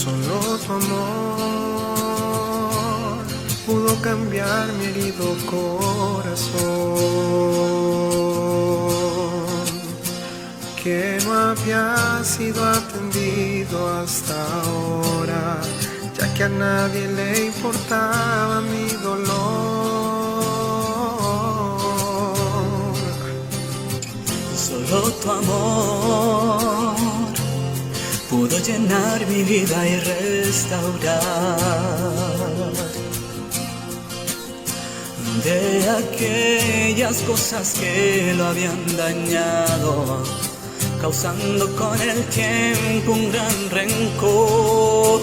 Solo tu amor pudo cambiar mi herido corazón, que no había sido atendido hasta ahora, ya que a nadie le importaba mi dolor. Solo tu amor pudo llenar mi vida y restaurar de aquellas cosas que lo habían dañado, causando con el tiempo un gran rencor.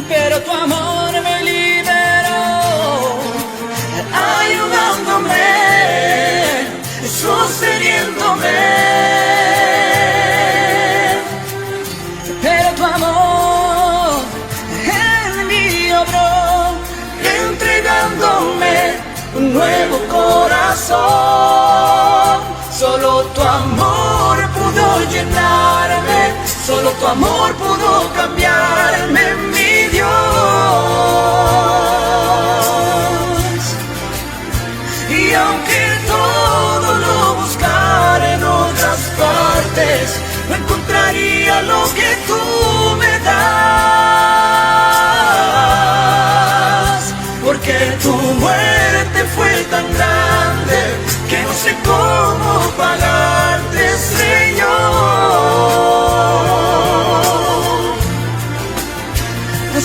Pero tu amor me liberó, ayudándome, sosteniéndome. Pero tu amor en mí obró, entregándome un nuevo corazón. Solo tu amor pudo llenarme, solo tu amor pudo cambiarme, mi Dios. Y aunque todo lo buscara en otras partes, no encontraría lo que tú me das, porque tu muerte fue tan grande que no sé cómo pagarte, Señor.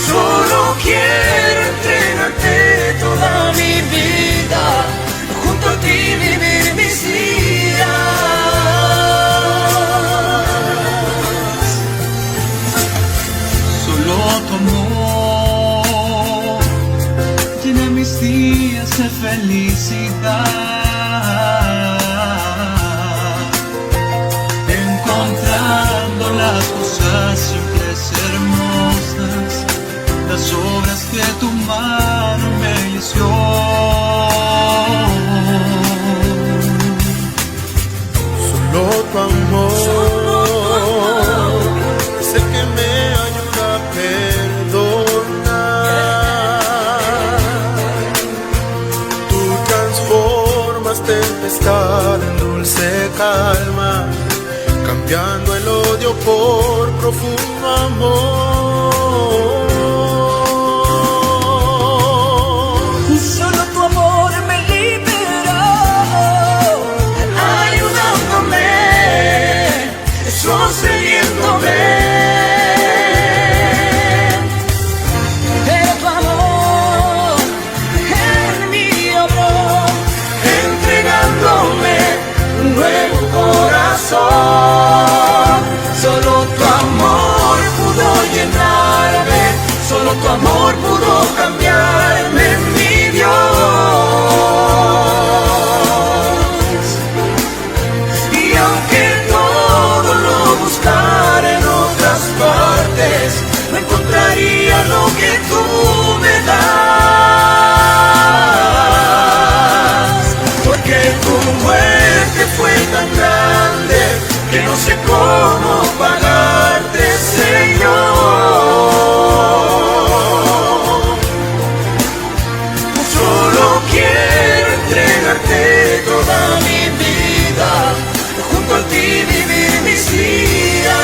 Solo quiero entregarte toda mi vida, junto a ti vivir mis días. Solo tu amor llena mis días de felicidad, encontrando las cosas simples, hermosas, las obras que tu mano me hizo. Solo tu amor es el que me ayuda a perdonar. Tú transformas tempestad en dulce calma, cambiando el odio por profundo amor. Solo tu amor me liberó, ayudándome, sosteniéndome. Pero tu amor en mí obró, entregándome un nuevo corazón. Solo tu amor pudo llenarme, solo tu amor pudo cambiarme, mi Dios. Y aunque todo lo buscara en otras partes, no encontraría lo que tú me das, porque tu muerte fue tan grande que no sé cómo pagarte, Señor. Solo quiero entregarte toda mi vida, junto a ti vivir mis días.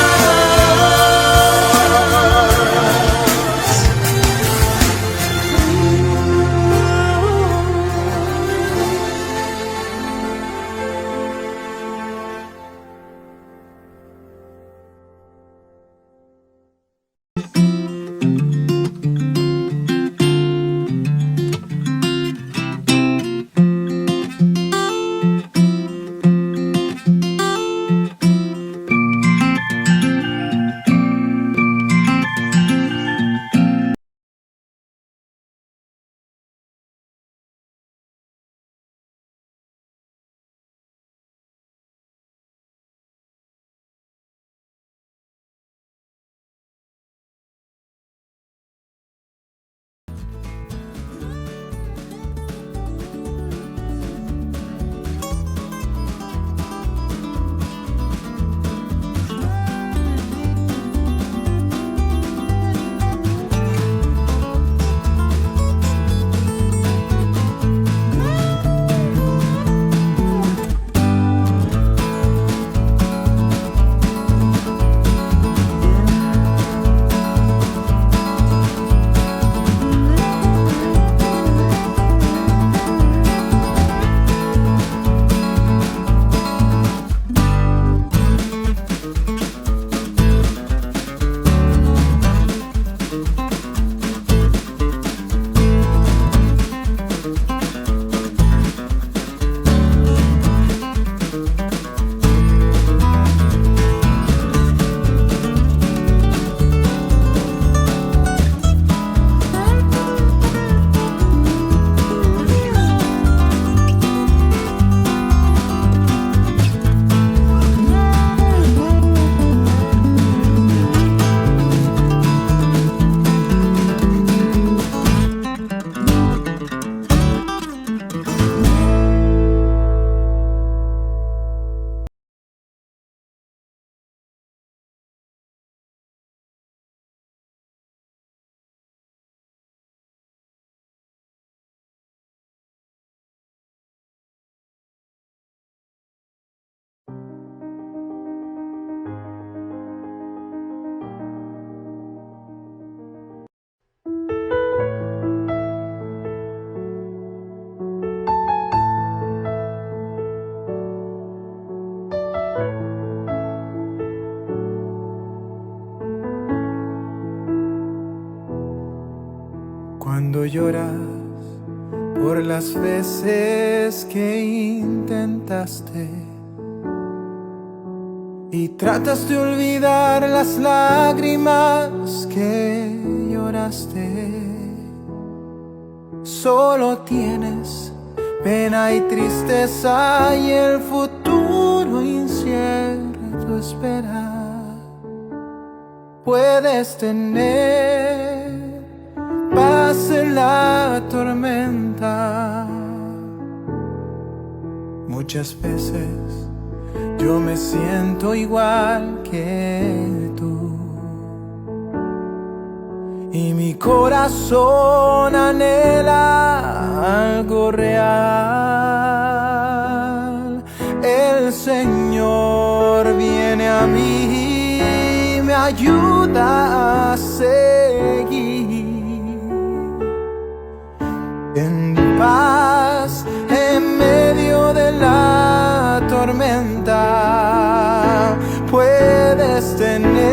Cuando lloras por las veces que intentaste y tratas de olvidar las lágrimas que lloraste, solo tienes pena y tristeza y el futuro incierto espera. Puedes tener paz en la tormenta. Muchas veces yo me siento igual que tú y mi corazón anhela algo real. El Señor viene a mí y me ayuda a seguir en paz en medio de la tormenta. Puedes tener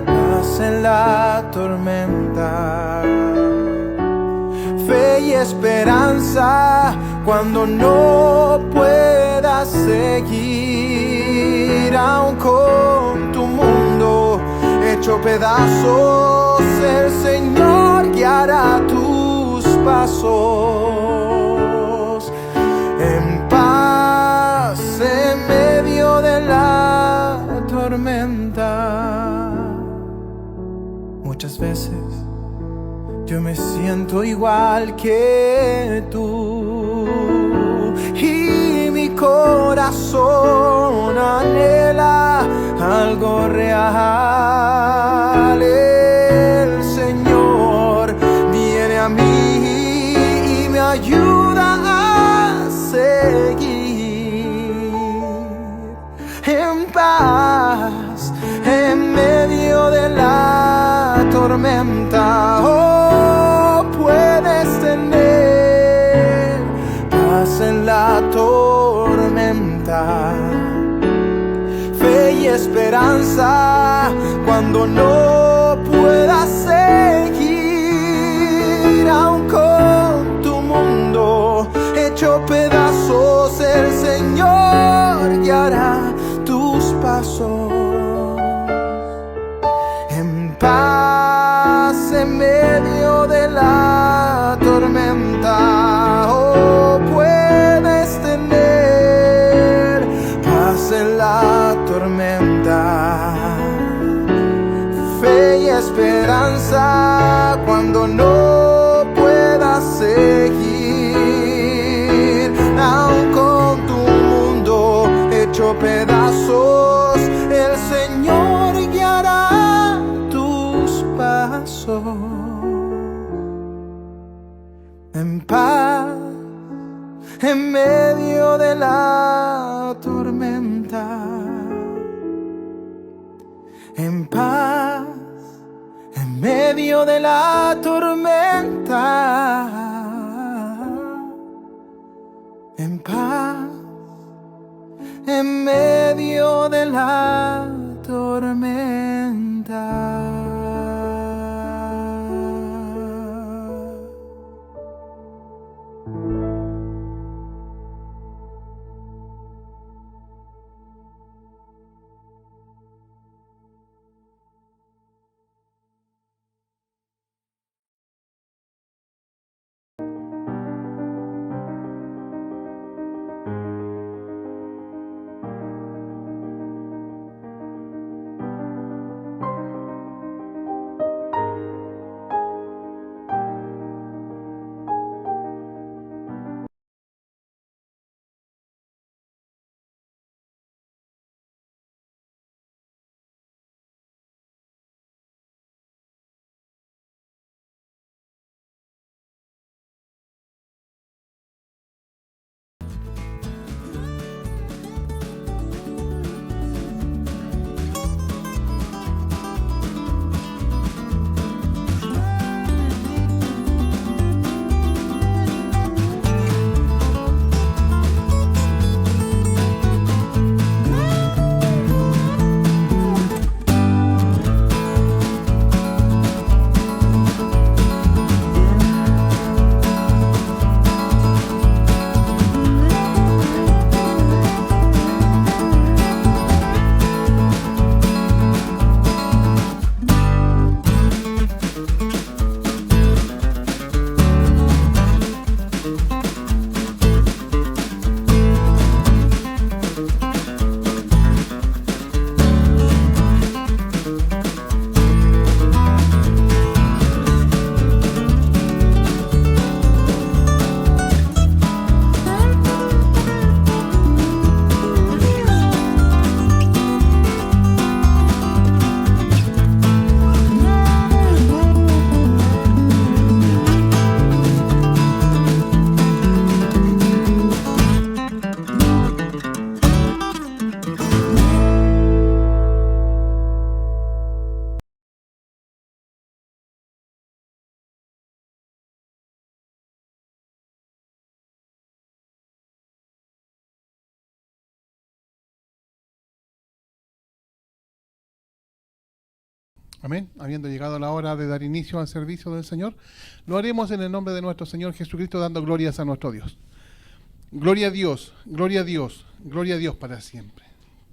paz en la tormenta, fe y esperanza cuando no puedas seguir. Aun con tu mundo hecho pedazos, el Señor guiará tus pasos en paz en medio de la tormenta. Muchas veces yo me siento igual que tú y mi corazón anhela algo real. El Señor viene a mí y me ayuda a seguir en paz en medio de la tormenta. Oh, puedes tener paz en la tormenta, fe y esperanza cuando no puedas seguir. Aun con tu mundo hecho pedazos, el Señor guiará tus pasos en paz en medio de la tormenta. Oh, puedes tener paz en la tormenta, fe y esperanza cuando no puedas seguir. Aun con tu mundo hecho pedazos, el Señor guiará tus pasos en paz en medio de la tormenta, en paz en medio de la tormenta, en paz en medio de la tormenta. Amén. Habiendo llegado la hora de dar inicio al servicio del Señor, lo haremos en el nombre de nuestro Señor Jesucristo, dando glorias a nuestro Dios. Gloria a Dios, gloria a Dios, gloria a Dios para siempre.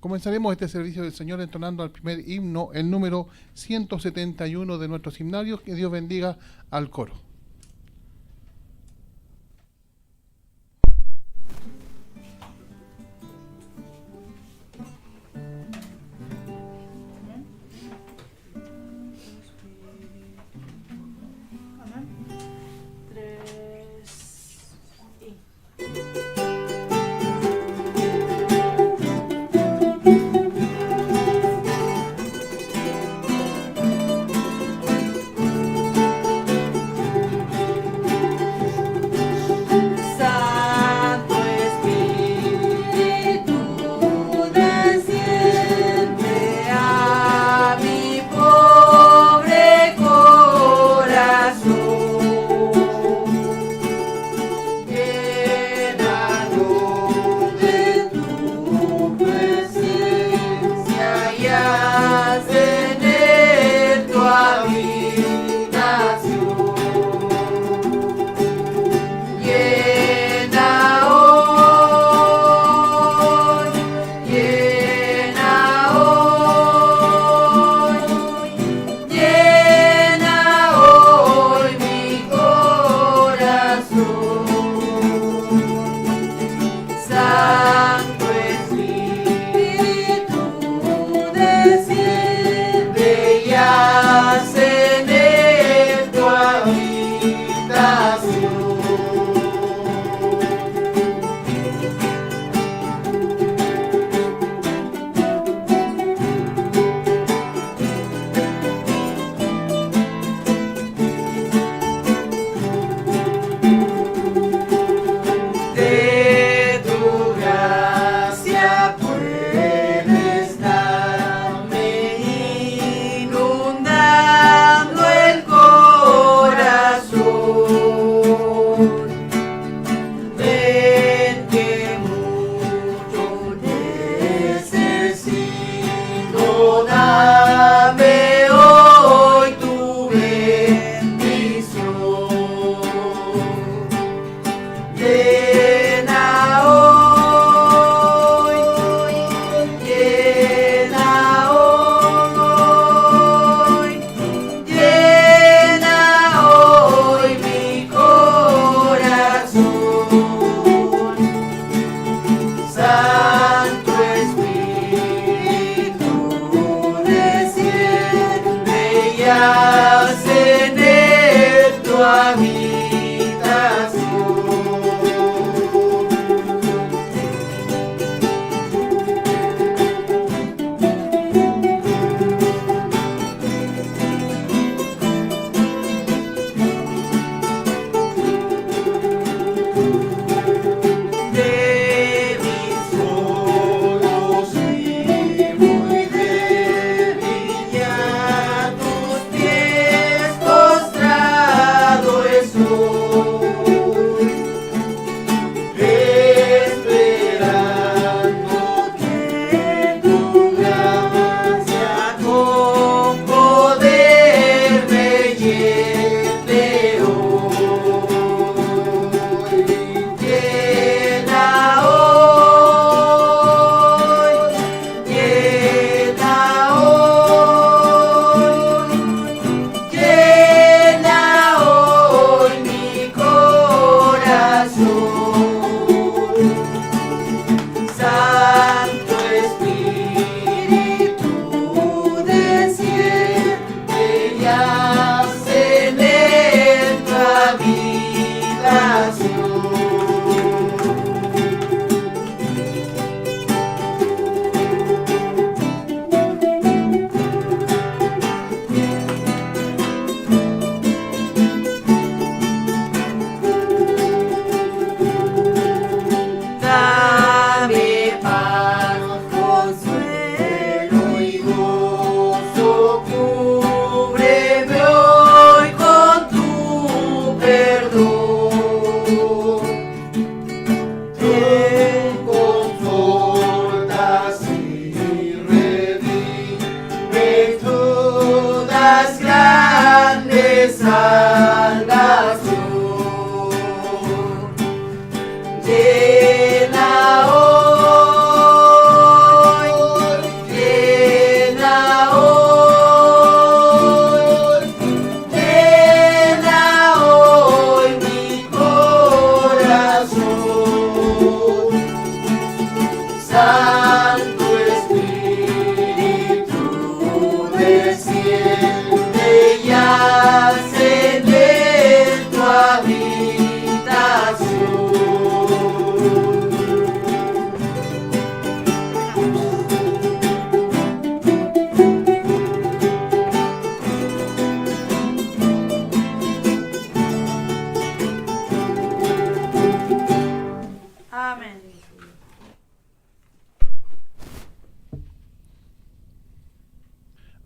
Comenzaremos este servicio del Señor entonando al primer himno, el número 171 de nuestros himnarios. Que Dios bendiga al coro.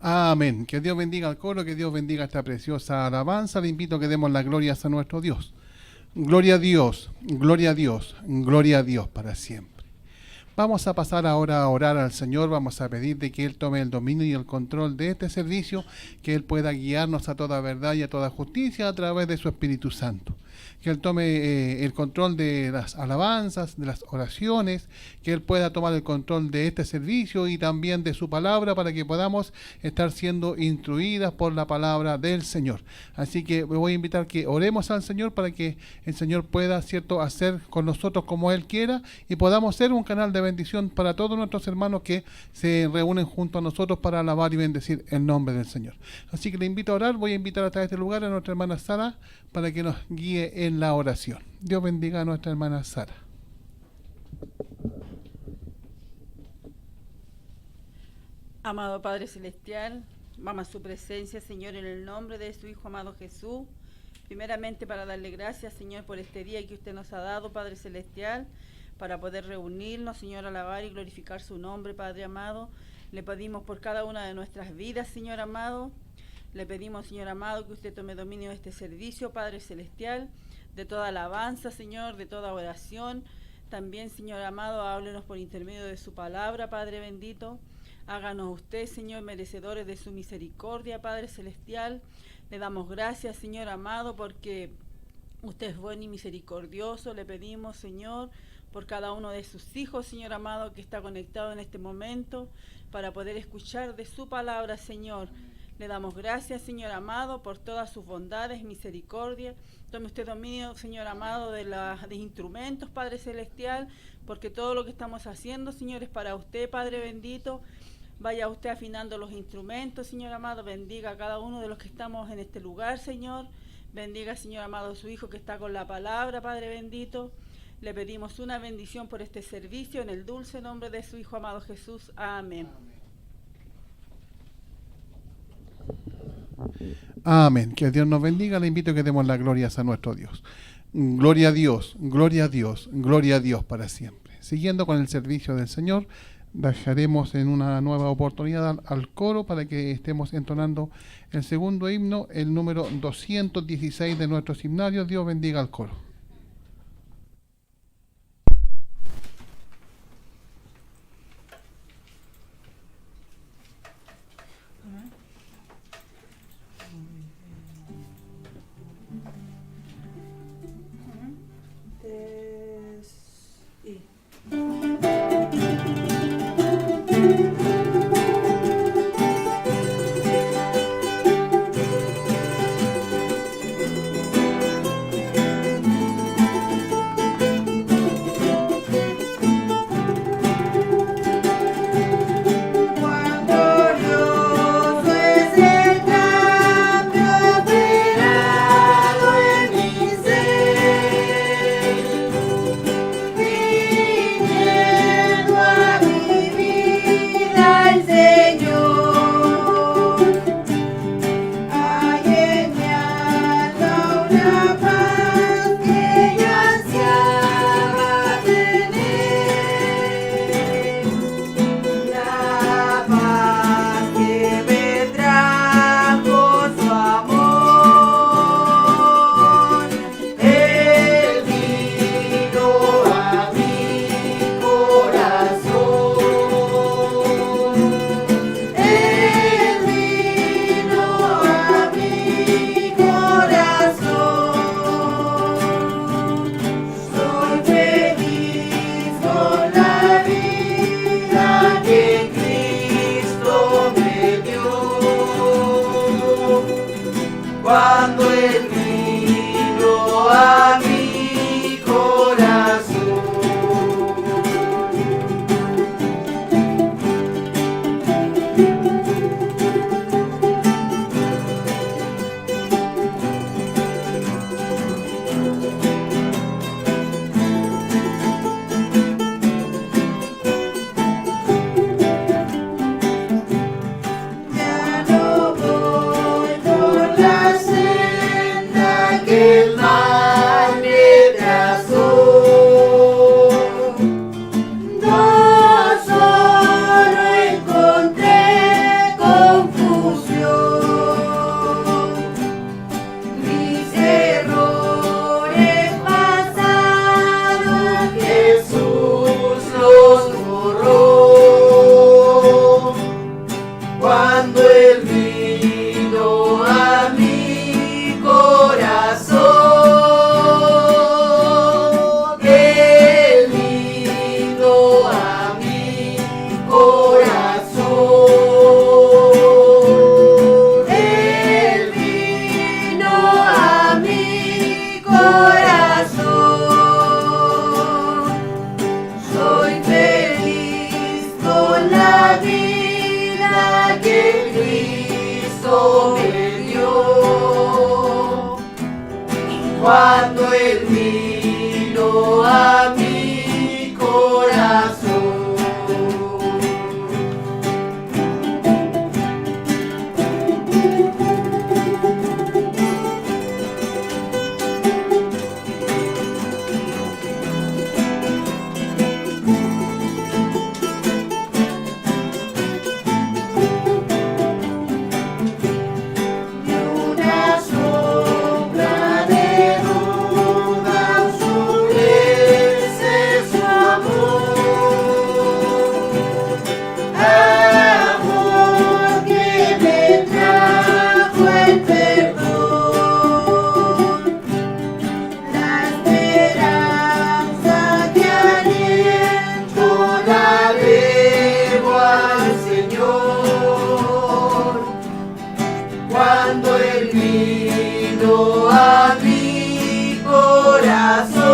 Amén. Que Dios bendiga al coro, que Dios bendiga esta preciosa alabanza. Le invito a que demos las glorias a nuestro Dios. Gloria a Dios, gloria a Dios, gloria a Dios para siempre. Vamos a pasar ahora a orar al Señor, vamos a pedir de que Él tome el dominio y el control de este servicio, que Él pueda guiarnos a toda verdad y a toda justicia a través de su Espíritu Santo. Que Él tome el control de las alabanzas, de las oraciones, que Él pueda tomar el control de este servicio y también de su palabra para que podamos estar siendo instruidas por la palabra del Señor. Así que me voy a invitar que oremos al Señor para que el Señor pueda, ¿cierto?, hacer con nosotros como Él quiera y podamos ser un canal de bendición para todos nuestros hermanos que se reúnen junto a nosotros para alabar y bendecir el nombre del Señor. Así que le invito a orar, voy a invitar hasta este lugar a nuestra hermana Sara para que nos guíe en la oración. Dios bendiga a nuestra hermana Sara. Amado Padre Celestial, vamos a su presencia, Señor, en el nombre de su Hijo amado Jesús. Primeramente para darle gracias, Señor, por este día que usted nos ha dado, Padre Celestial, para poder reunirnos, Señor, alabar y glorificar su nombre, Padre amado. Le pedimos por cada una de nuestras vidas, Señor amado. Le pedimos, Señor amado, que usted tome dominio de este servicio, Padre Celestial, de toda alabanza, Señor, de toda oración. También, Señor amado, háblenos por intermedio de su palabra, Padre bendito. Háganos usted, Señor, merecedores de su misericordia, Padre Celestial. Le damos gracias, Señor amado, porque usted es bueno y misericordioso. Le pedimos, Señor, por cada uno de sus hijos, Señor amado, que está conectado en este momento, para poder escuchar de su palabra, Señor. Le damos gracias, Señor amado, por todas sus bondades, misericordia. Tome usted dominio, Señor amado, de instrumentos, Padre Celestial, porque todo lo que estamos haciendo, Señor, es para usted, Padre bendito. Vaya usted afinando los instrumentos, Señor amado. Bendiga a cada uno de los que estamos en este lugar, Señor. Bendiga, Señor amado, a su Hijo que está con la palabra, Padre bendito. Le pedimos una bendición por este servicio en el dulce nombre de su Hijo amado Jesús. Amén. Amén. Que Dios nos bendiga. Le invito a que demos las glorias a nuestro Dios. Gloria a Dios, gloria a Dios, gloria a Dios para siempre. Siguiendo con el servicio del Señor, dejaremos en una nueva oportunidad al coro para que estemos entonando el segundo himno, el número 216 de nuestros himnarios. Dios bendiga al coro. Ya no voy por la senda Cuando Él vino a mi corazón, Él vino a mi corazón, Él vino a mi corazón. Soy feliz con la vida que Cristo me dio. Cuando Él vino a mi corazón. Una sombra de duda oscurece su amor, amor que me trajo el perdón, la esperanza que aliento la debo al Señor. Cuando Él vino a mi corazón,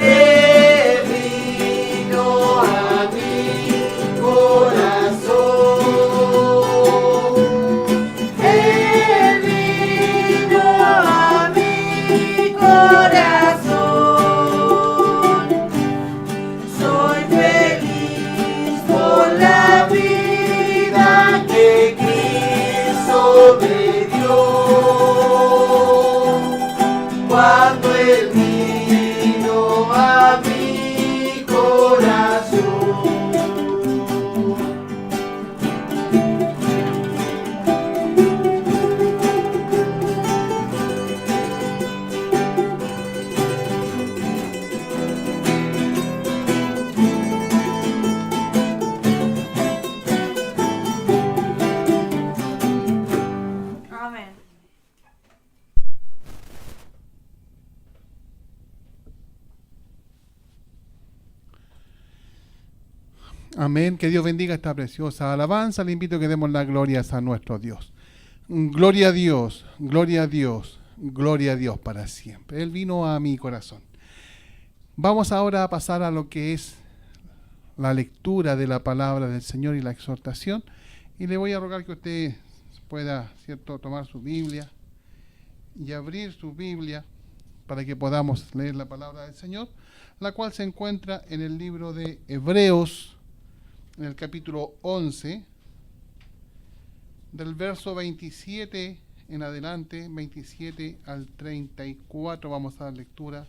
Él vino a mi corazón, Él vino a mi corazón. Soy feliz por la vida que Cristo me dio. Cuando Él vino a mi corazón. Amén. Amén. Que Dios bendiga esta preciosa alabanza. Le invito a que demos las glorias a nuestro Dios. Gloria a Dios, gloria a Dios, gloria a Dios para siempre. Él vino a mi corazón. Vamos ahora a pasar a lo que es la lectura de la palabra del Señor y la exhortación. Y le voy a rogar que usted pueda, ¿cierto?, tomar su Biblia y abrir su Biblia para que podamos leer la palabra del Señor, la cual se encuentra en el libro de Hebreos, en el capítulo 11, del verso 27 en adelante, 27 al 34, vamos a dar lectura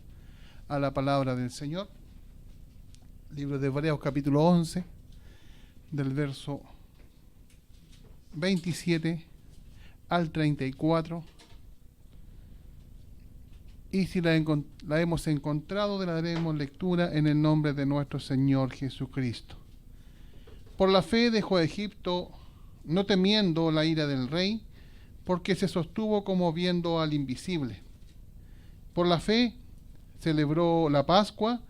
a la palabra del Señor. Libro de Hebreos, capítulo 11, del verso 27 al 34. Y si la hemos encontrado, le daremos lectura en el nombre de nuestro Señor Jesucristo. Por la fe dejó a Egipto, no temiendo la ira del rey, porque se sostuvo como viendo al invisible. Por la fe celebró la Pascua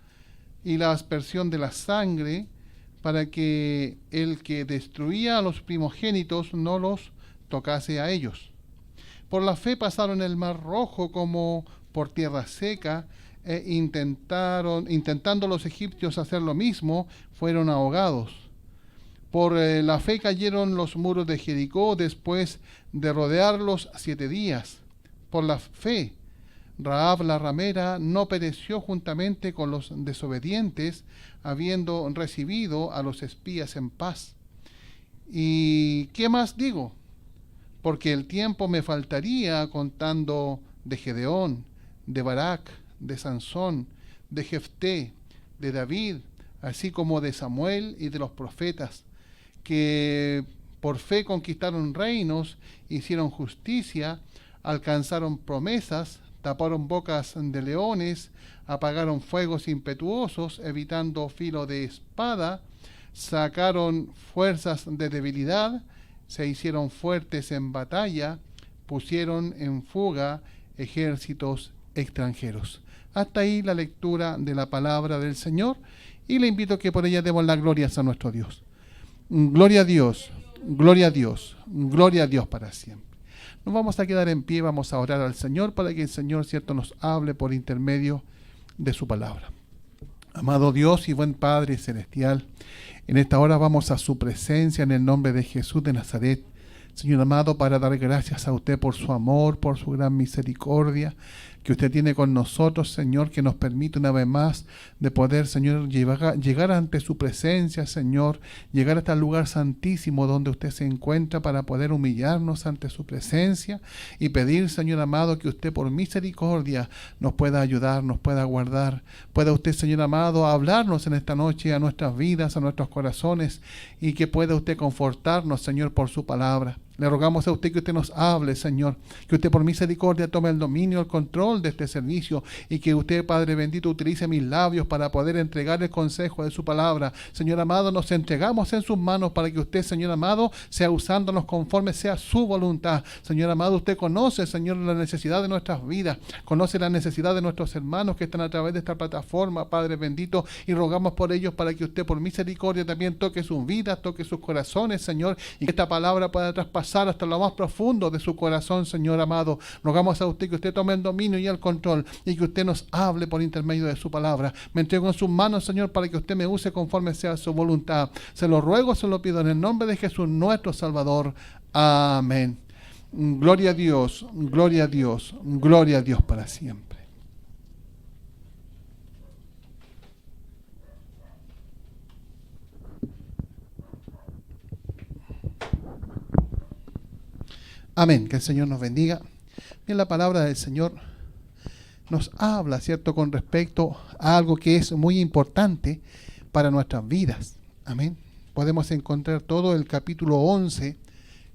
y la aspersión de la sangre, para que el que destruía a los primogénitos no los tocase a ellos. Por la fe pasaron el mar Rojo como por tierra seca, intentando los egipcios hacer lo mismo, fueron ahogados. Por la fe cayeron los muros de Jericó después de rodearlos 7 días. Por la fe, Rahab la ramera no pereció juntamente con los desobedientes, habiendo recibido a los espías en paz. ¿Y qué más digo? Porque el tiempo me faltaría contando de Gedeón, de Barak, de Sansón, de Jefté, de David, así como de Samuel y de los profetas, que por fe conquistaron reinos, hicieron justicia, alcanzaron promesas, taparon bocas de leones, apagaron fuegos impetuosos, evitando filo de espada, sacaron fuerzas de debilidad, se hicieron fuertes en batalla, pusieron en fuga ejércitos extranjeros. Hasta ahí la lectura de la palabra del Señor, y le invito a que por ella demos las glorias a nuestro Dios. Gloria a Dios, gloria a Dios, gloria a Dios para siempre. Nos vamos a quedar en pie, vamos a orar al Señor para que el Señor, cierto, nos hable por intermedio de su palabra. Amado Dios y buen Padre celestial, en esta hora vamos a su presencia en el nombre de Jesús de Nazaret. Señor amado, para dar gracias a usted por su amor, por su gran misericordia que usted tiene con nosotros, Señor, que nos permite una vez más de poder, Señor, llegar ante su presencia, Señor, llegar hasta el lugar santísimo donde usted se encuentra para poder humillarnos ante su presencia y pedir, Señor amado, que usted por misericordia nos pueda ayudar, nos pueda guardar, pueda usted, Señor amado, hablarnos en esta noche a nuestras vidas, a nuestros corazones, y que pueda usted confortarnos, Señor, por su palabra. Le rogamos a usted que usted nos hable, Señor, que usted por misericordia tome el dominio, el control de este servicio, y que usted, Padre bendito, utilice mis labios para poder entregar el consejo de su palabra. Señor amado, nos entregamos en sus manos para que usted, Señor amado, sea usándonos conforme sea su voluntad. Señor amado, usted conoce, Señor, la necesidad de nuestras vidas, conoce la necesidad de nuestros hermanos que están a través de esta plataforma, Padre bendito, y rogamos por ellos para que usted por misericordia también toque sus vidas, toque sus corazones, Señor, y que esta palabra pueda traspasar hasta lo más profundo de su corazón, Señor amado. Rogamos a usted que usted tome el dominio y el control, y que usted nos hable por intermedio de su palabra. Me entrego en sus manos, Señor, para que usted me use conforme sea su voluntad. Se lo ruego, se lo pido en el nombre de Jesús, nuestro Salvador. Amén. Gloria a Dios, gloria a Dios, gloria a Dios para siempre. Amén, que el Señor nos bendiga. Bien, la palabra del Señor nos habla, ¿cierto?, con respecto a algo que es muy importante para nuestras vidas. Amén. Podemos encontrar todo el capítulo 11,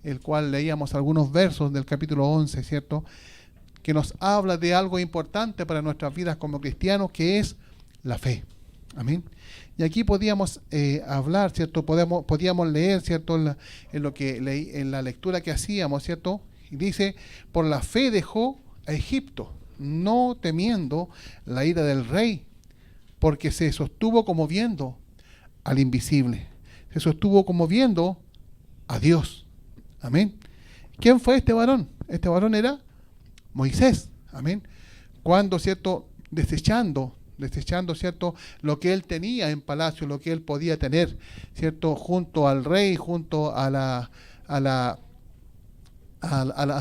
el cual leíamos algunos versos del capítulo 11, ¿cierto?, que nos habla de algo importante para nuestras vidas como cristianos, que es la fe. Amén. Y aquí podíamos hablar, ¿cierto? Podíamos leer, ¿cierto? En lo que leí, en la lectura que hacíamos, ¿cierto? Y dice, por la fe dejó a Egipto, no temiendo la ira del rey, porque se sostuvo como viendo al invisible. Se sostuvo como viendo a Dios. Amén. ¿Quién fue este varón? Este varón era Moisés. Amén. Cuando, ¿cierto? Desechando, ¿cierto?, lo que él tenía en palacio, lo que él podía tener, ¿cierto?, junto al rey, junto a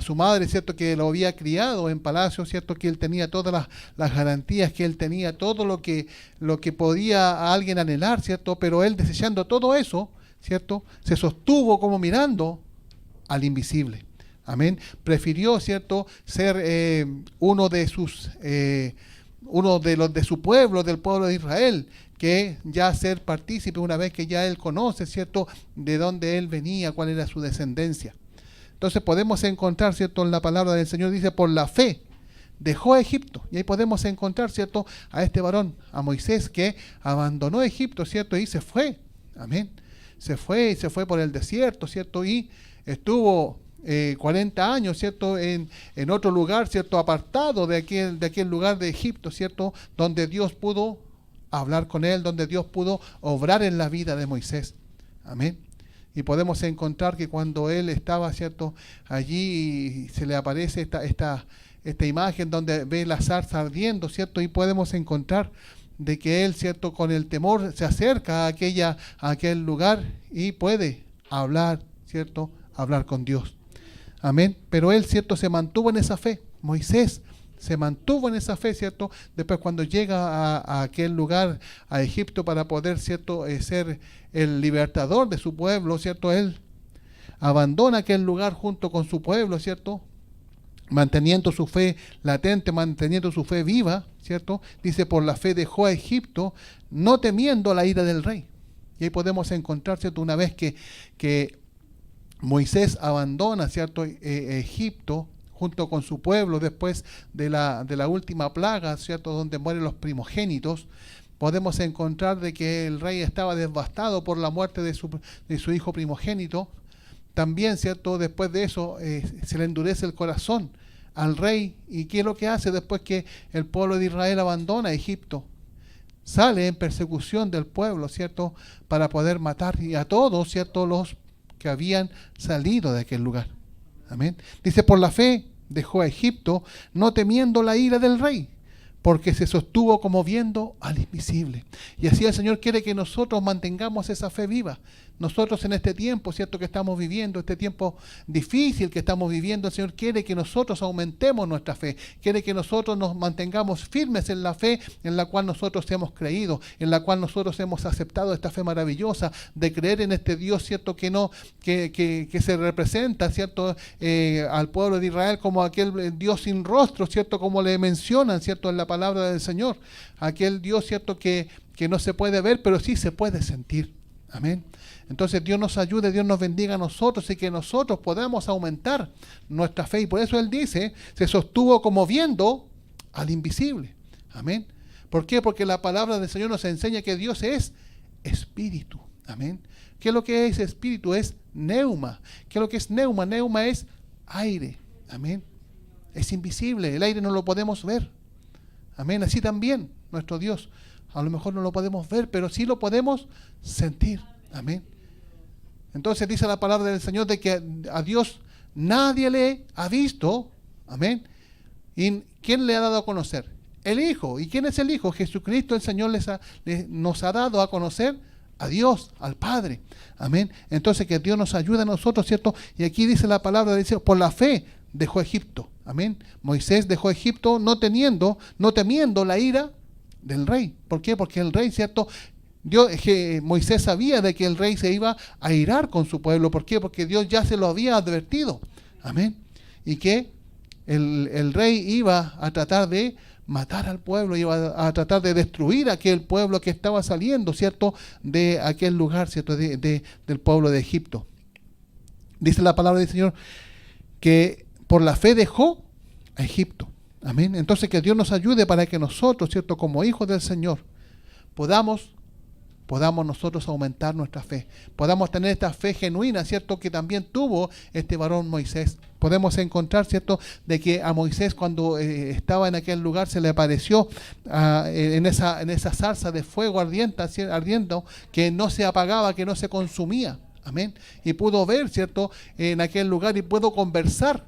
su madre, ¿cierto?, que lo había criado en palacio, ¿cierto?, que él tenía todas las garantías, que él tenía todo lo que podía a alguien anhelar, ¿cierto?, pero él, desechando todo eso, ¿cierto?, se sostuvo como mirando al invisible. Amén. Prefirió, ¿cierto?, ser uno de los de su pueblo, del pueblo de Israel, que ya ser partícipe una vez que ya él conoce, ¿cierto?, de dónde él venía, cuál era su descendencia. Entonces podemos encontrar, ¿cierto?, en la palabra del Señor dice, por la fe dejó a Egipto. Y ahí podemos encontrar, ¿cierto?, a este varón, a Moisés, que abandonó Egipto, ¿cierto?, y se fue. Amén. Se fue por el desierto, ¿cierto?, y estuvo 40 años, ¿cierto?, en otro lugar, ¿cierto?, apartado de aquel lugar de Egipto, ¿cierto?, donde Dios pudo hablar con él, donde Dios pudo obrar en la vida de Moisés. Amén. Y podemos encontrar que cuando él estaba, ¿cierto?, allí, se le aparece esta imagen donde ve la zarza ardiendo, ¿cierto?, y podemos encontrar de que él, ¿cierto?, con el temor se acerca a aquel lugar y puede hablar, ¿cierto?, hablar con Dios. Amén. Pero él, ¿cierto?, se mantuvo en esa fe. Moisés se mantuvo en esa fe, ¿cierto? Después cuando llega a aquel lugar, a Egipto, para poder, ¿cierto?, ser el libertador de su pueblo, ¿cierto? Él abandona aquel lugar junto con su pueblo, ¿cierto?, manteniendo su fe latente, manteniendo su fe viva, ¿cierto? Dice, por la fe dejó a Egipto, no temiendo la ira del rey. Y ahí podemos encontrar, ¿cierto?, una vez que Moisés abandona, ¿cierto?, Egipto junto con su pueblo después de la última plaga, ¿cierto?, donde mueren los primogénitos. podemos encontrar de que el rey estaba devastado por la muerte de su hijo primogénito. También, ¿cierto? Después de eso se le endurece el corazón al rey. ¿Y qué es lo que hace después que el pueblo de Israel abandona Egipto? Sale en persecución del pueblo, ¿cierto? Para poder matar a todos, ¿cierto? Los que habían salido de aquel lugar. Amén. Dice, por la fe dejó a Egipto, no temiendo la ira del rey, porque se sostuvo como viendo al invisible. Y así el Señor quiere que nosotros mantengamos esa fe viva. Nosotros en este tiempo, ¿cierto?, que estamos viviendo, este tiempo difícil que estamos viviendo, el Señor quiere que nosotros aumentemos nuestra fe, quiere que nosotros nos mantengamos firmes en la fe en la cual nosotros hemos creído, en la cual nosotros hemos aceptado esta fe maravillosa de creer en este Dios, ¿cierto?, que se representa, ¿cierto?, al pueblo de Israel como aquel Dios sin rostro, ¿cierto?, como le mencionan, ¿cierto?, en la palabra del Señor, aquel Dios, ¿cierto?, que no se puede ver, pero sí se puede sentir. Amén. Entonces Dios nos ayude, Dios nos bendiga a nosotros y que nosotros podamos aumentar nuestra fe. Y por eso Él dice, se sostuvo como viendo al invisible. Amén. ¿Por qué? Porque la palabra del Señor nos enseña que Dios es espíritu. Amén. ¿Qué es lo que es espíritu? Es neuma. ¿Qué es lo que es neuma? Neuma es aire. Amén. Es invisible. El aire no lo podemos ver. Amén. Así también nuestro Dios. A lo mejor no lo podemos ver, pero sí lo podemos sentir. Amén. Entonces dice la palabra del Señor de que a Dios nadie le ha visto. Amén. ¿Y quién le ha dado a conocer? El Hijo. ¿Y quién es el Hijo? Jesucristo, el Señor nos ha dado a conocer a Dios, al Padre. Amén. Entonces que Dios nos ayude a nosotros, ¿cierto? Y aquí dice la palabra, dice, por la fe dejó Egipto. Amén. Moisés dejó Egipto no temiendo la ira del rey. ¿Por qué? Porque el rey, ¿cierto? Moisés sabía de que el rey se iba a irar con su pueblo. ¿Por qué? Porque Dios ya se lo había advertido. Amén. Y que el rey iba a tratar de matar al pueblo, iba a tratar de destruir aquel pueblo que estaba saliendo, ¿cierto?, de aquel lugar, ¿cierto?, del pueblo de Egipto. Dice la palabra del Señor que por la fe dejó a Egipto. Amén. Entonces que Dios nos ayude para que nosotros, ¿cierto?, como hijos del Señor, podamos nosotros aumentar nuestra fe, podamos tener esta fe genuina, ¿cierto?, que también tuvo este varón Moisés. Podemos encontrar, ¿cierto?, de que a Moisés cuando estaba en aquel lugar se le apareció en esa zarza de fuego ardiendo, que no se apagaba, que no se consumía. Amén. Y pudo ver, ¿cierto?, en aquel lugar y pudo conversar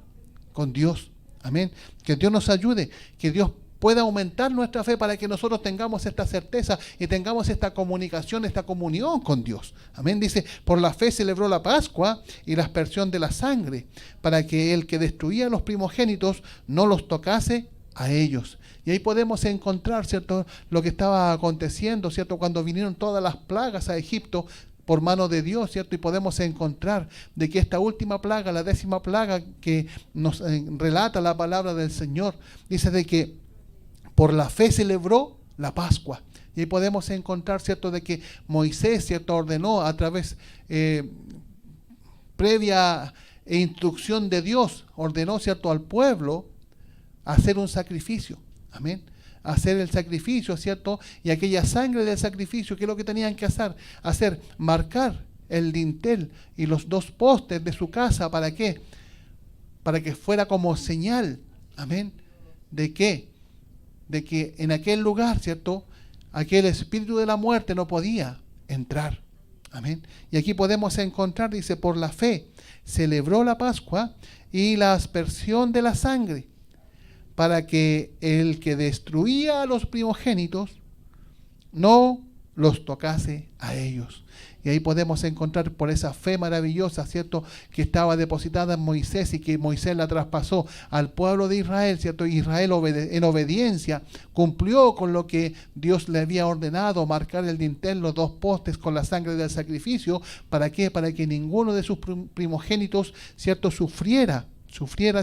con Dios. Amén. Que Dios nos ayude, que Dios pueda aumentar nuestra fe para que nosotros tengamos esta certeza y tengamos esta comunicación, esta comunión con Dios. Amén. Dice, por la fe celebró la Pascua y la aspersión de la sangre, para que el que destruía a los primogénitos no los tocase a ellos. Y ahí podemos encontrar, ¿cierto?, lo que estaba aconteciendo, ¿cierto?, cuando vinieron todas las plagas a Egipto por mano de Dios, ¿cierto? Y podemos encontrar de que esta última plaga, la 10ª plaga que nos relata la palabra del Señor, dice de que por la fe celebró la Pascua. Y ahí podemos encontrar, ¿cierto?, de que Moisés, ¿cierto?, ordenó a través, previa instrucción de Dios, ordenó, ¿cierto?, al pueblo hacer un sacrificio. Amén. Hacer el sacrificio, ¿cierto? Y aquella sangre del sacrificio, ¿qué es lo que tenían que hacer? Marcar el dintel y los 2 postes de su casa. ¿Para qué? Para que fuera como señal. Amén. ¿De qué? De que en aquel lugar, ¿cierto?, aquel espíritu de la muerte no podía entrar. Amén. Y aquí podemos encontrar, dice, por la fe celebró la Pascua y la aspersión de la sangre, para que el que destruía a los primogénitos no los tocase a ellos. Y ahí podemos encontrar por esa fe maravillosa, ¿cierto?, que estaba depositada en Moisés y que Moisés la traspasó al pueblo de Israel, ¿cierto? Israel en obediencia cumplió con lo que Dios le había ordenado, marcar el dintel, los 2 postes con la sangre del sacrificio. ¿Para qué? Para que ninguno de sus primogénitos, ¿cierto?, sufriera,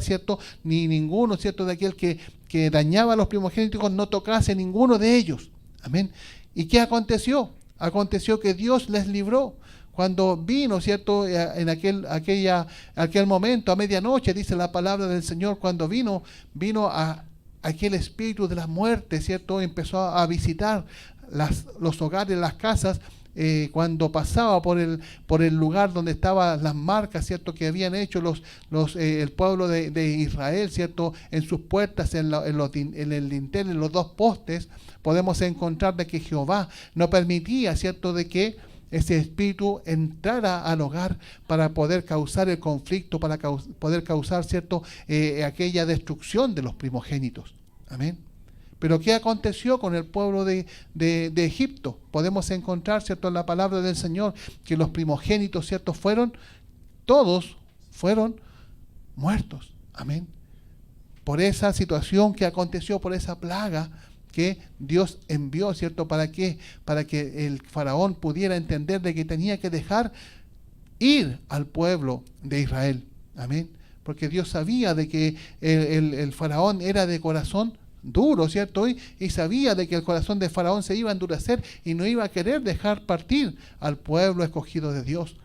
¿cierto?, ni ninguno, ¿cierto?, de aquel que dañaba a los primogénitos no tocase ninguno de ellos. Amén. ¿Y qué aconteció? Aconteció que Dios les libró. Cuando vino, ¿cierto?, en aquel momento, a medianoche, dice la palabra del Señor, cuando vino a aquel espíritu de la muerte, ¿cierto?, empezó a visitar los hogares, las casas, cuando pasaba por el lugar donde estaban las marcas, ¿cierto?, que habían hecho el pueblo de Israel, ¿cierto?, en sus puertas, en el dintel, en los dos postes, podemos encontrar de que Jehová no permitía, ¿cierto?, de que ese espíritu entrara al hogar para poder causar el conflicto, para poder causar, ¿cierto?, aquella destrucción de los primogénitos. Amén. Pero ¿qué aconteció con el pueblo de Egipto? Podemos encontrar, ¿cierto?, en la palabra del Señor que los primogénitos, ¿cierto?, todos fueron muertos. Amén. Por esa situación que aconteció, por esa plaga que Dios envió, ¿cierto? ¿Para qué? Para que el faraón pudiera entender de que tenía que dejar ir al pueblo de Israel. Amén. Porque Dios sabía de que el faraón era de corazón duro, ¿cierto? Y sabía de que el corazón de Faraón se iba a endurecer y no iba a querer dejar partir al pueblo escogido de Dios.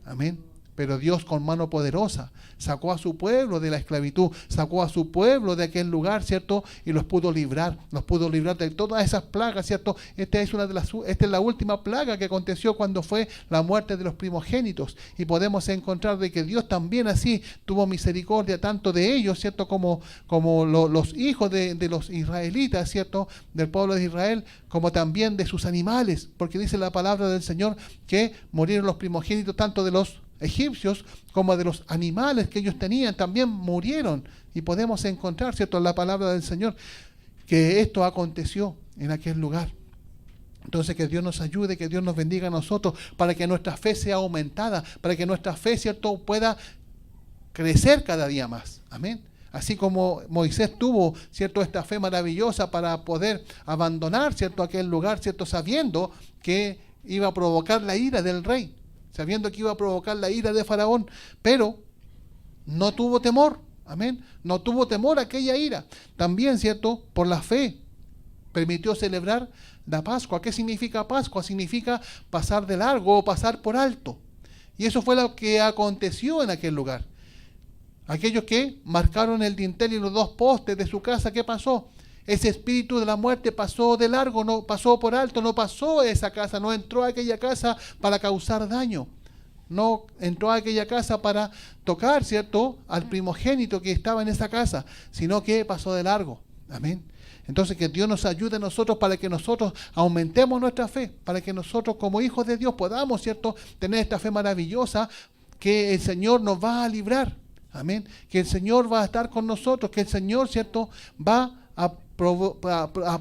Amén. Pero Dios con mano poderosa sacó a su pueblo de la esclavitud, sacó a su pueblo de aquel lugar, ¿cierto? Y los pudo librar de todas esas plagas, ¿cierto? Esta es la última plaga que aconteció cuando fue la muerte de los primogénitos. Y podemos encontrar de que Dios también así tuvo misericordia tanto de ellos, ¿cierto? Como los hijos de los israelitas, ¿cierto? Del pueblo de Israel, como también de sus animales, porque dice la palabra del Señor que murieron los primogénitos tanto de los egipcios como de los animales que ellos tenían, también murieron. Y podemos encontrar, ¿cierto?, en la palabra del Señor que esto aconteció en aquel lugar. Entonces que Dios nos ayude, que Dios nos bendiga a nosotros para que nuestra fe sea aumentada, para que nuestra fe, ¿cierto?, pueda crecer cada día más. Amén. Así como Moisés tuvo, ¿cierto?, esta fe maravillosa para poder abandonar, ¿cierto?, aquel lugar, ¿cierto?, sabiendo que iba a provocar la ira del rey, sabiendo que iba a provocar la ira de Faraón, pero no tuvo temor. Amén. No tuvo temor a aquella ira. También, ¿cierto?, por la fe permitió celebrar la Pascua. ¿Qué significa Pascua? Significa pasar de largo o pasar por alto. Y eso fue lo que aconteció en aquel lugar. Aquellos que marcaron el dintel y los dos postes de su casa, ¿qué pasó? Ese espíritu de la muerte pasó de largo, no pasó por alto, no pasó a esa casa, no entró a aquella casa para causar daño. No entró a aquella casa para tocar, ¿cierto?, al primogénito que estaba en esa casa, sino que pasó de largo. Amén. Entonces que Dios nos ayude a nosotros para que nosotros aumentemos nuestra fe, para que nosotros como hijos de Dios podamos, ¿cierto?, tener esta fe maravillosa que el Señor nos va a librar. Amén. Que el Señor va a estar con nosotros, que el Señor, ¿cierto?, va a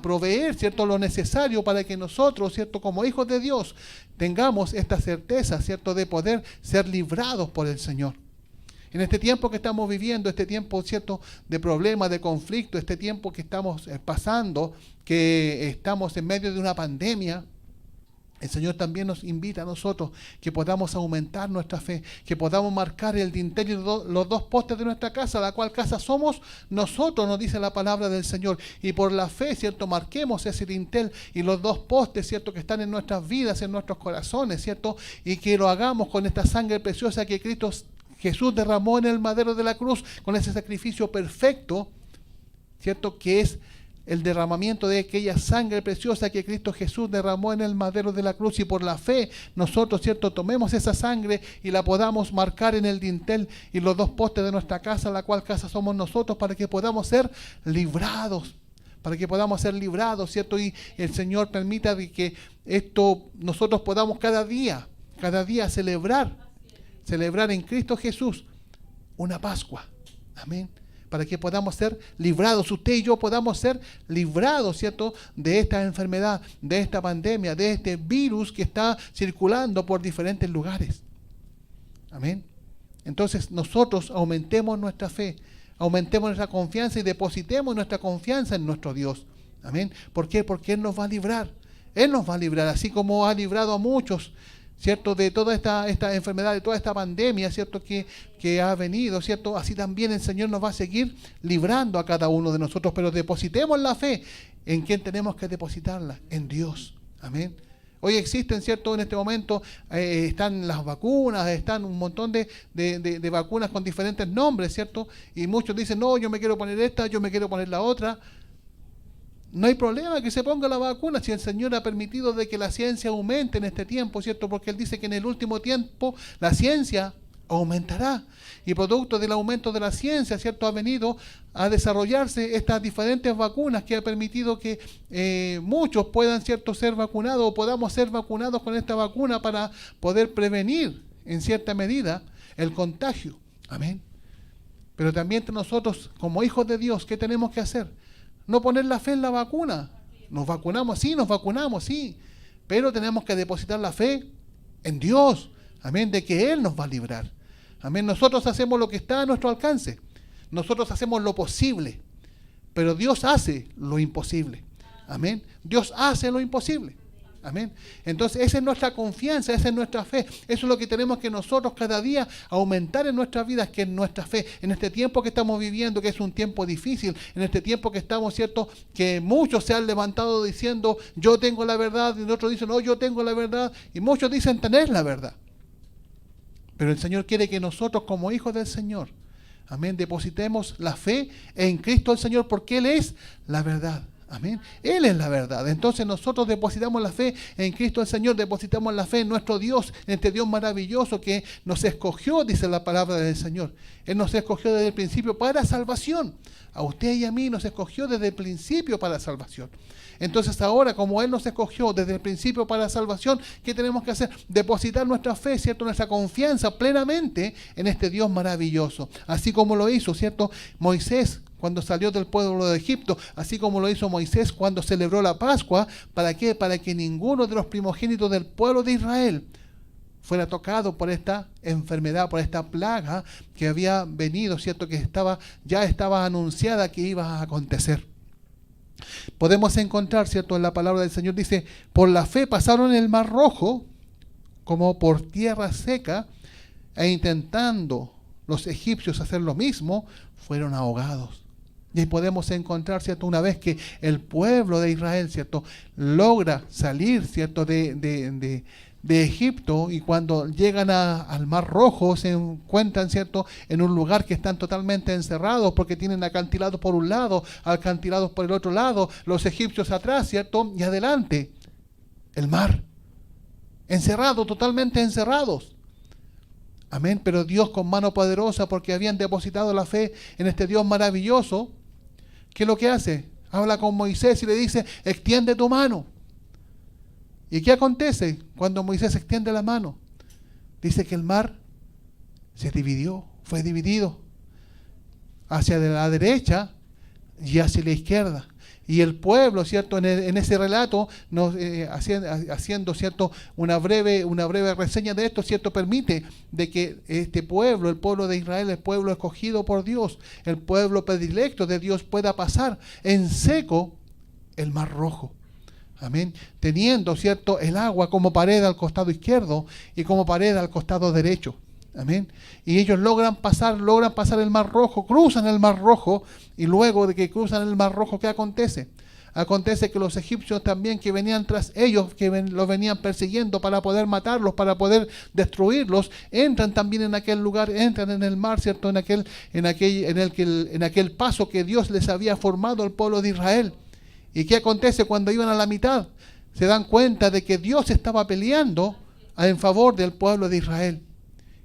proveer, ¿cierto?, lo necesario para que nosotros, ¿cierto?, como hijos de Dios, tengamos esta certeza, ¿cierto?, de poder ser librados por el Señor. En este tiempo que estamos viviendo, este tiempo, ¿cierto?, de problemas, de conflicto, este tiempo que estamos pasando, que estamos en medio de una pandemia, el Señor también nos invita a nosotros que podamos aumentar nuestra fe, que podamos marcar el dintel y los dos postes de nuestra casa, la cual casa somos nosotros, nos dice la palabra del Señor. Y por la fe, ¿cierto?, marquemos ese dintel y los dos postes, ¿cierto?, que están en nuestras vidas, en nuestros corazones, ¿cierto? Y que lo hagamos con esta sangre preciosa que Cristo Jesús derramó en el madero de la cruz, con ese sacrificio perfecto, ¿cierto?, que es el derramamiento de aquella sangre preciosa que Cristo Jesús derramó en el madero de la cruz, y por la fe nosotros, ¿cierto?, tomemos esa sangre y la podamos marcar en el dintel y los dos postes de nuestra casa, la cual casa somos nosotros, para que podamos ser librados, ¿cierto? Y el Señor permita de que esto nosotros podamos cada día celebrar en Cristo Jesús una Pascua. Amén. Para que podamos ser librados, usted y yo podamos ser librados, ¿cierto?, de esta enfermedad, de esta pandemia, de este virus que está circulando por diferentes lugares. Amén. Entonces nosotros aumentemos nuestra fe, aumentemos nuestra confianza y depositemos nuestra confianza en nuestro Dios. Amén. ¿Por qué? Porque Él nos va a librar. Él nos va a librar, así como ha librado a muchos, ¿cierto?, de toda esta enfermedad, de toda esta pandemia, ¿cierto?, que ha venido, ¿cierto? Así también el Señor nos va a seguir librando a cada uno de nosotros, pero depositemos la fe. ¿En quién tenemos que depositarla? En Dios. Amén. Hoy existen, ¿cierto?, en este momento están las vacunas, están un montón de vacunas con diferentes nombres, ¿cierto? Y muchos dicen, no, yo me quiero poner esta, yo me quiero poner la otra. No hay problema que se ponga la vacuna si el Señor ha permitido de que la ciencia aumente en este tiempo, ¿cierto? Porque Él dice que en el último tiempo la ciencia aumentará. Y producto del aumento de la ciencia, ¿cierto? Ha venido a desarrollarse estas diferentes vacunas que ha permitido que muchos puedan, ¿cierto?, ser vacunados o podamos ser vacunados con esta vacuna para poder prevenir en cierta medida el contagio. Amén. Pero también nosotros, como hijos de Dios, ¿qué tenemos que hacer? No poner la fe en la vacuna. Nos vacunamos, sí, pero tenemos que depositar la fe en Dios. Amén, de que Él nos va a librar. Amén, nosotros hacemos lo que está a nuestro alcance. Nosotros hacemos lo posible, pero Dios hace lo imposible. Amén, Dios hace lo imposible. Amén. Entonces esa es nuestra confianza, esa es nuestra fe. Eso es lo que tenemos que nosotros cada día aumentar en nuestras vidas, que es nuestra fe. En este tiempo que estamos viviendo, que es un tiempo difícil, en este tiempo que estamos, ¿cierto?, que muchos se han levantado diciendo, yo tengo la verdad, y otros dicen, no, yo tengo la verdad, y muchos dicen tener la verdad. Pero el Señor quiere que nosotros como hijos del Señor, amén, depositemos la fe en Cristo el Señor, porque Él es la verdad. Amén. Él es la verdad. Entonces nosotros depositamos la fe en Cristo el Señor, depositamos la fe en nuestro Dios, en este Dios maravilloso que nos escogió, dice la palabra del Señor. Él nos escogió desde el principio para salvación. A usted y a mí nos escogió desde el principio para salvación. Entonces ahora, como Él nos escogió desde el principio para salvación, ¿qué tenemos que hacer? Depositar nuestra fe, ¿cierto?, nuestra confianza plenamente en este Dios maravilloso. Así como lo hizo, ¿cierto?, Moisés cuando salió del pueblo de Egipto, así como lo hizo Moisés cuando celebró la Pascua. ¿Para qué? Para que ninguno de los primogénitos del pueblo de Israel fuera tocado por esta enfermedad, por esta plaga que había venido, ¿cierto?, que ya estaba anunciada que iba a acontecer. Podemos encontrar, ¿cierto?, en la palabra del Señor dice, por la fe pasaron el mar rojo como por tierra seca, e intentando los egipcios hacer lo mismo, fueron ahogados. Y ahí podemos encontrar, ¿cierto?, una vez que el pueblo de Israel, ¿cierto?, logra salir, ¿cierto?, de Egipto, y cuando llegan al Mar Rojo se encuentran, ¿cierto?, en un lugar que están totalmente encerrados porque tienen acantilados por un lado, acantilados por el otro lado, los egipcios atrás, ¿cierto?, y adelante el mar, encerrados, totalmente encerrados. Amén, pero Dios con mano poderosa, porque habían depositado la fe en este Dios maravilloso, ¿qué es lo que hace? Habla con Moisés y le dice, extiende tu mano. ¿Y qué acontece cuando Moisés extiende la mano? Dice que el mar se dividió, fue dividido hacia la derecha y hacia la izquierda. Y el pueblo, ¿cierto?, en ese relato, haciendo, ¿cierto?, una breve reseña de esto, ¿cierto?, permite de que este pueblo, el pueblo de Israel, el pueblo escogido por Dios, el pueblo predilecto de Dios, pueda pasar en seco el Mar Rojo. Amén. Teniendo, ¿cierto?, el agua como pared al costado izquierdo y como pared al costado derecho. Amén. Y ellos logran pasar el Mar Rojo, cruzan el Mar Rojo, y luego de que cruzan el Mar Rojo, ¿qué acontece? Acontece que los egipcios también, que venían tras ellos, que los venían persiguiendo para poder matarlos, para poder destruirlos, entran también en aquel lugar, entran en el mar, ¿cierto?, en aquel paso que Dios les había formado al pueblo de Israel. ¿Y qué acontece cuando iban a la mitad? Se dan cuenta de que Dios estaba peleando en favor del pueblo de Israel.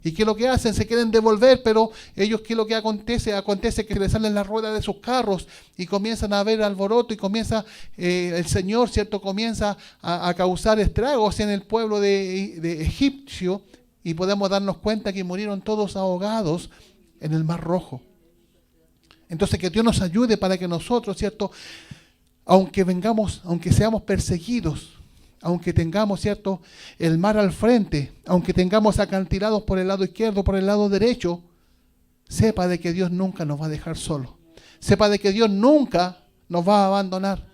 ¿Y qué es lo que hacen? Se quieren devolver, pero ellos, ¿qué es lo que acontece? Acontece que les salen las ruedas de sus carros y comienzan a haber alboroto, y comienza el Señor, ¿cierto?, comienza a causar estragos en el pueblo de egipcio, y podemos darnos cuenta que murieron todos ahogados en el Mar Rojo. Entonces, que Dios nos ayude para que nosotros, ¿cierto?, aunque seamos perseguidos, aunque tengamos, ¿cierto?, el mar al frente, aunque tengamos acantilados por el lado izquierdo, por el lado derecho, sepa de que Dios nunca nos va a dejar solos. Sepa de que Dios nunca nos va a abandonar.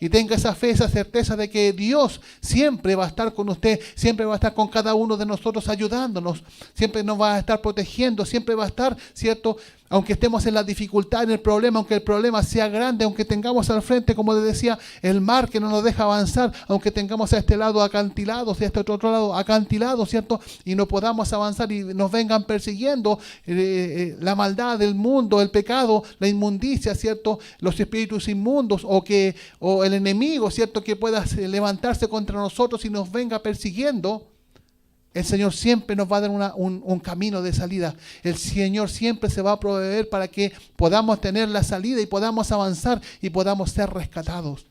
Y tenga esa fe, esa certeza de que Dios siempre va a estar con usted, siempre va a estar con cada uno de nosotros ayudándonos, siempre nos va a estar protegiendo, siempre va a estar, ¿cierto?, aunque estemos en la dificultad, en el problema, aunque el problema sea grande, aunque tengamos al frente, como les decía, el mar que no nos deja avanzar, aunque tengamos a este lado acantilados y a este otro lado acantilados, ¿cierto? Y no podamos avanzar y nos vengan persiguiendo la maldad del mundo, el pecado, la inmundicia, ¿cierto? Los espíritus inmundos o el enemigo, ¿cierto? Que pueda levantarse contra nosotros y nos venga persiguiendo. El Señor siempre nos va a dar un camino de salida. El Señor siempre se va a proveer para que podamos tener la salida y podamos avanzar y podamos ser rescatados.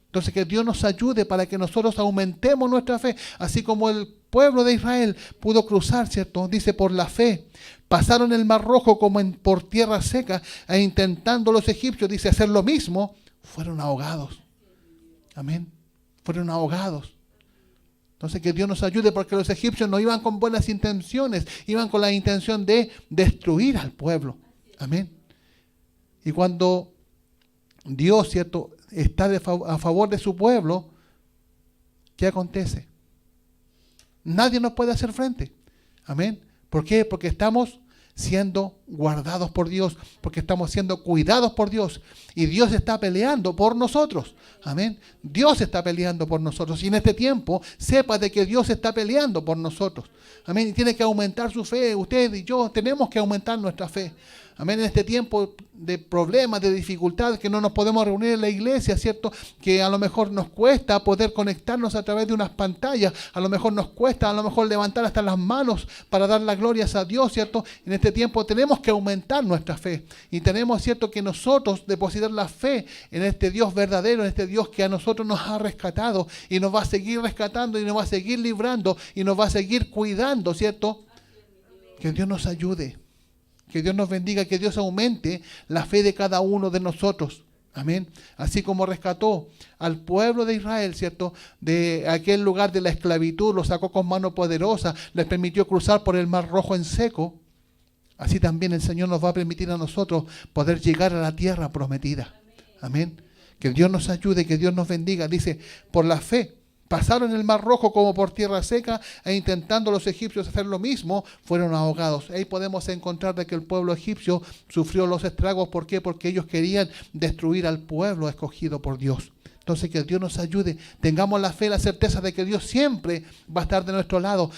Entonces que Dios nos ayude para que nosotros aumentemos nuestra fe, así como el pueblo de Israel pudo cruzar, ¿cierto? Dice, por la fe. Pasaron el Mar Rojo como por tierra seca, e intentando los egipcios, dice, hacer lo mismo, fueron ahogados. Amén. Fueron ahogados. Entonces que Dios nos ayude, porque los egipcios no iban con buenas intenciones, iban con la intención de destruir al pueblo. Amén. Y cuando Dios, ¿cierto?, está a favor de su pueblo, ¿qué acontece? Nadie nos puede hacer frente. Amén. ¿Por qué? Porque estamos siendo guardados por Dios, porque estamos siendo cuidados por Dios, y Dios está peleando por nosotros. Amén. Dios está peleando por nosotros, y en este tiempo sepa de que Dios está peleando por nosotros. Amén. Y tiene que aumentar su fe. Usted y yo tenemos que aumentar nuestra fe. Amén. En este tiempo de problemas, de dificultades, que no nos podemos reunir en la iglesia, ¿cierto? Que a lo mejor nos cuesta poder conectarnos a través de unas pantallas, a lo mejor nos cuesta, a lo mejor levantar hasta las manos para dar las glorias a Dios, ¿cierto? En este tiempo tenemos que aumentar nuestra fe y tenemos, ¿cierto?, que nosotros depositar la fe en este Dios verdadero, en este Dios que a nosotros nos ha rescatado y nos va a seguir rescatando y nos va a seguir librando y nos va a seguir cuidando, ¿cierto? Que Dios nos ayude. Que Dios nos bendiga, que Dios aumente la fe de cada uno de nosotros. Amén. Así como rescató al pueblo de Israel, ¿cierto?, de aquel lugar de la esclavitud, lo sacó con mano poderosa, les permitió cruzar por el Mar Rojo en seco. Así también el Señor nos va a permitir a nosotros poder llegar a la tierra prometida. Amén. Que Dios nos ayude, que Dios nos bendiga. Dice, por la fe. Pasaron el Mar Rojo como por tierra seca, e intentando los egipcios hacer lo mismo, fueron ahogados. Ahí podemos encontrar de que el pueblo egipcio sufrió los estragos. ¿Por qué? Porque ellos querían destruir al pueblo escogido por Dios. Entonces que Dios nos ayude. Tengamos la fe, la certeza de que Dios siempre va a estar de nuestro lado.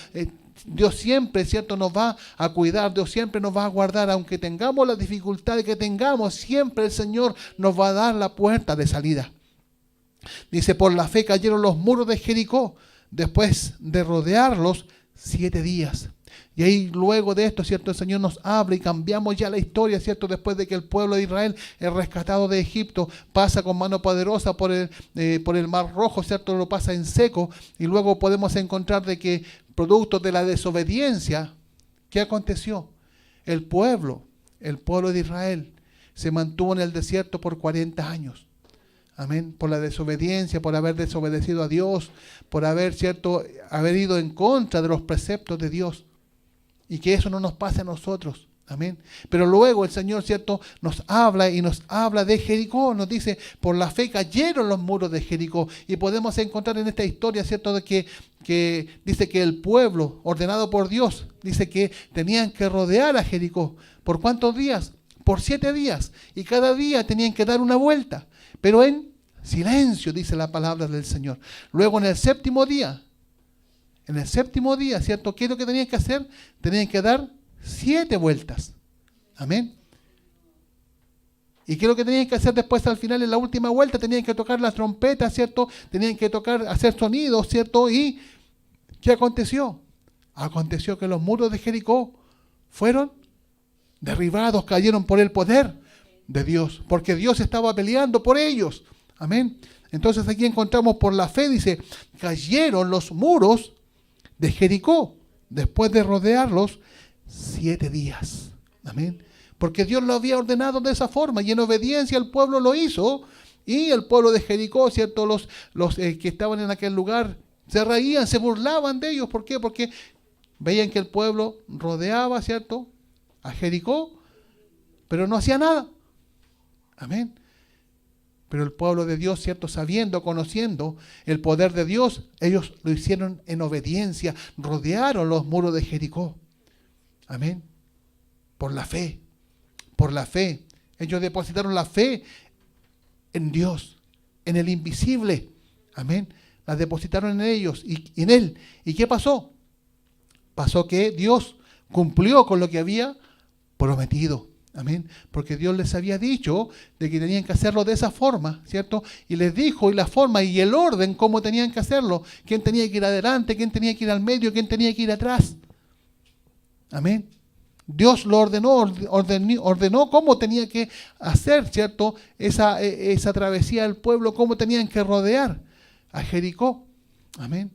Dios siempre, ¿cierto?, nos va a cuidar. Dios siempre nos va a guardar. Aunque tengamos las dificultades que tengamos, siempre el Señor nos va a dar la puerta de salida. Dice, por la fe cayeron los muros de Jericó, después de rodearlos 7 días. Y ahí luego de esto, ¿cierto?, el Señor nos habla y cambiamos ya la historia, ¿cierto? Después de que el pueblo de Israel es rescatado de Egipto, pasa con mano poderosa por el Mar Rojo, ¿cierto? Lo pasa en seco, y luego podemos encontrar de que producto de la desobediencia, ¿qué aconteció? El pueblo de Israel se mantuvo en el desierto por 40 años. Amén. Por la desobediencia, por haber desobedecido a Dios, por haber ido en contra de los preceptos de Dios. Y que eso no nos pase a nosotros. Amén. Pero luego el Señor, ¿cierto?, nos habla de Jericó. Nos dice, por la fe cayeron los muros de Jericó. Y podemos encontrar en esta historia, ¿cierto?, de que dice que el pueblo, ordenado por Dios, dice que tenían que rodear a Jericó. ¿Por cuántos días? Por 7 días. Y cada día tenían que dar una vuelta. Pero en silencio, dice la palabra del Señor. Luego en el séptimo día, ¿cierto?, ¿qué es lo que tenían que hacer? Tenían que dar 7 vueltas. Amén. ¿Y qué es lo que tenían que hacer después al final, en la última vuelta? Tenían que tocar las trompetas, ¿cierto? Tenían que hacer sonidos, ¿cierto? ¿Y qué aconteció? Aconteció que los muros de Jericó fueron derribados, cayeron por el poder de Dios, porque Dios estaba peleando por ellos. Amén. Entonces aquí encontramos, por la fe, dice, cayeron los muros de Jericó después de rodearlos 7 días. Amén. Porque Dios lo había ordenado de esa forma, y en obediencia el pueblo lo hizo. Y el pueblo de Jericó, ¿cierto?, los que estaban en aquel lugar se reían, se burlaban de ellos. ¿Por qué? Porque veían que el pueblo rodeaba, ¿cierto?, a Jericó, pero no hacía nada. Amén. Pero el pueblo de Dios, ¿cierto?, sabiendo, conociendo el poder de Dios, ellos lo hicieron en obediencia, rodearon los muros de Jericó. Amén. Por la fe, por la fe. Ellos depositaron la fe en Dios, en el invisible. Amén. Las depositaron en ellos y en Él. ¿Y qué pasó? Pasó que Dios cumplió con lo que había prometido. Amén. Porque Dios les había dicho de que tenían que hacerlo de esa forma, ¿cierto? Y les dijo y la forma y el orden cómo tenían que hacerlo. Quién tenía que ir adelante, quién tenía que ir al medio, quién tenía que ir atrás. Amén. Dios lo ordenó cómo tenía que hacer, ¿cierto? Esa travesía del pueblo, cómo tenían que rodear a Jericó. Amén.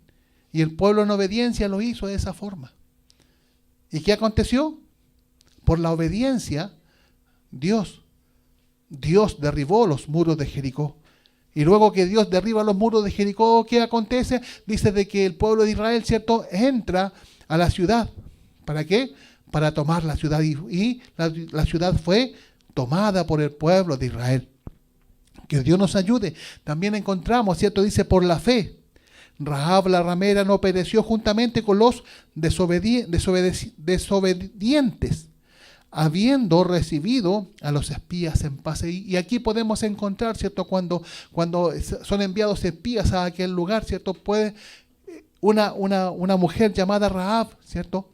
Y el pueblo en obediencia lo hizo de esa forma. ¿Y qué aconteció? Por la obediencia, Dios derribó los muros de Jericó. Y luego que Dios derriba los muros de Jericó, ¿qué acontece? Dice de que el pueblo de Israel, ¿cierto?, entra a la ciudad. ¿Para qué? Para tomar la ciudad. Y la ciudad fue tomada por el pueblo de Israel. Que Dios nos ayude. También encontramos, ¿cierto? Dice, por la fe, Rahab la ramera no pereció juntamente con los desobedientes, habiendo recibido a los espías en paz. Y aquí podemos encontrar, ¿cierto? Cuando son enviados espías a aquel lugar, ¿cierto? Puede una mujer llamada Rahab, ¿cierto?,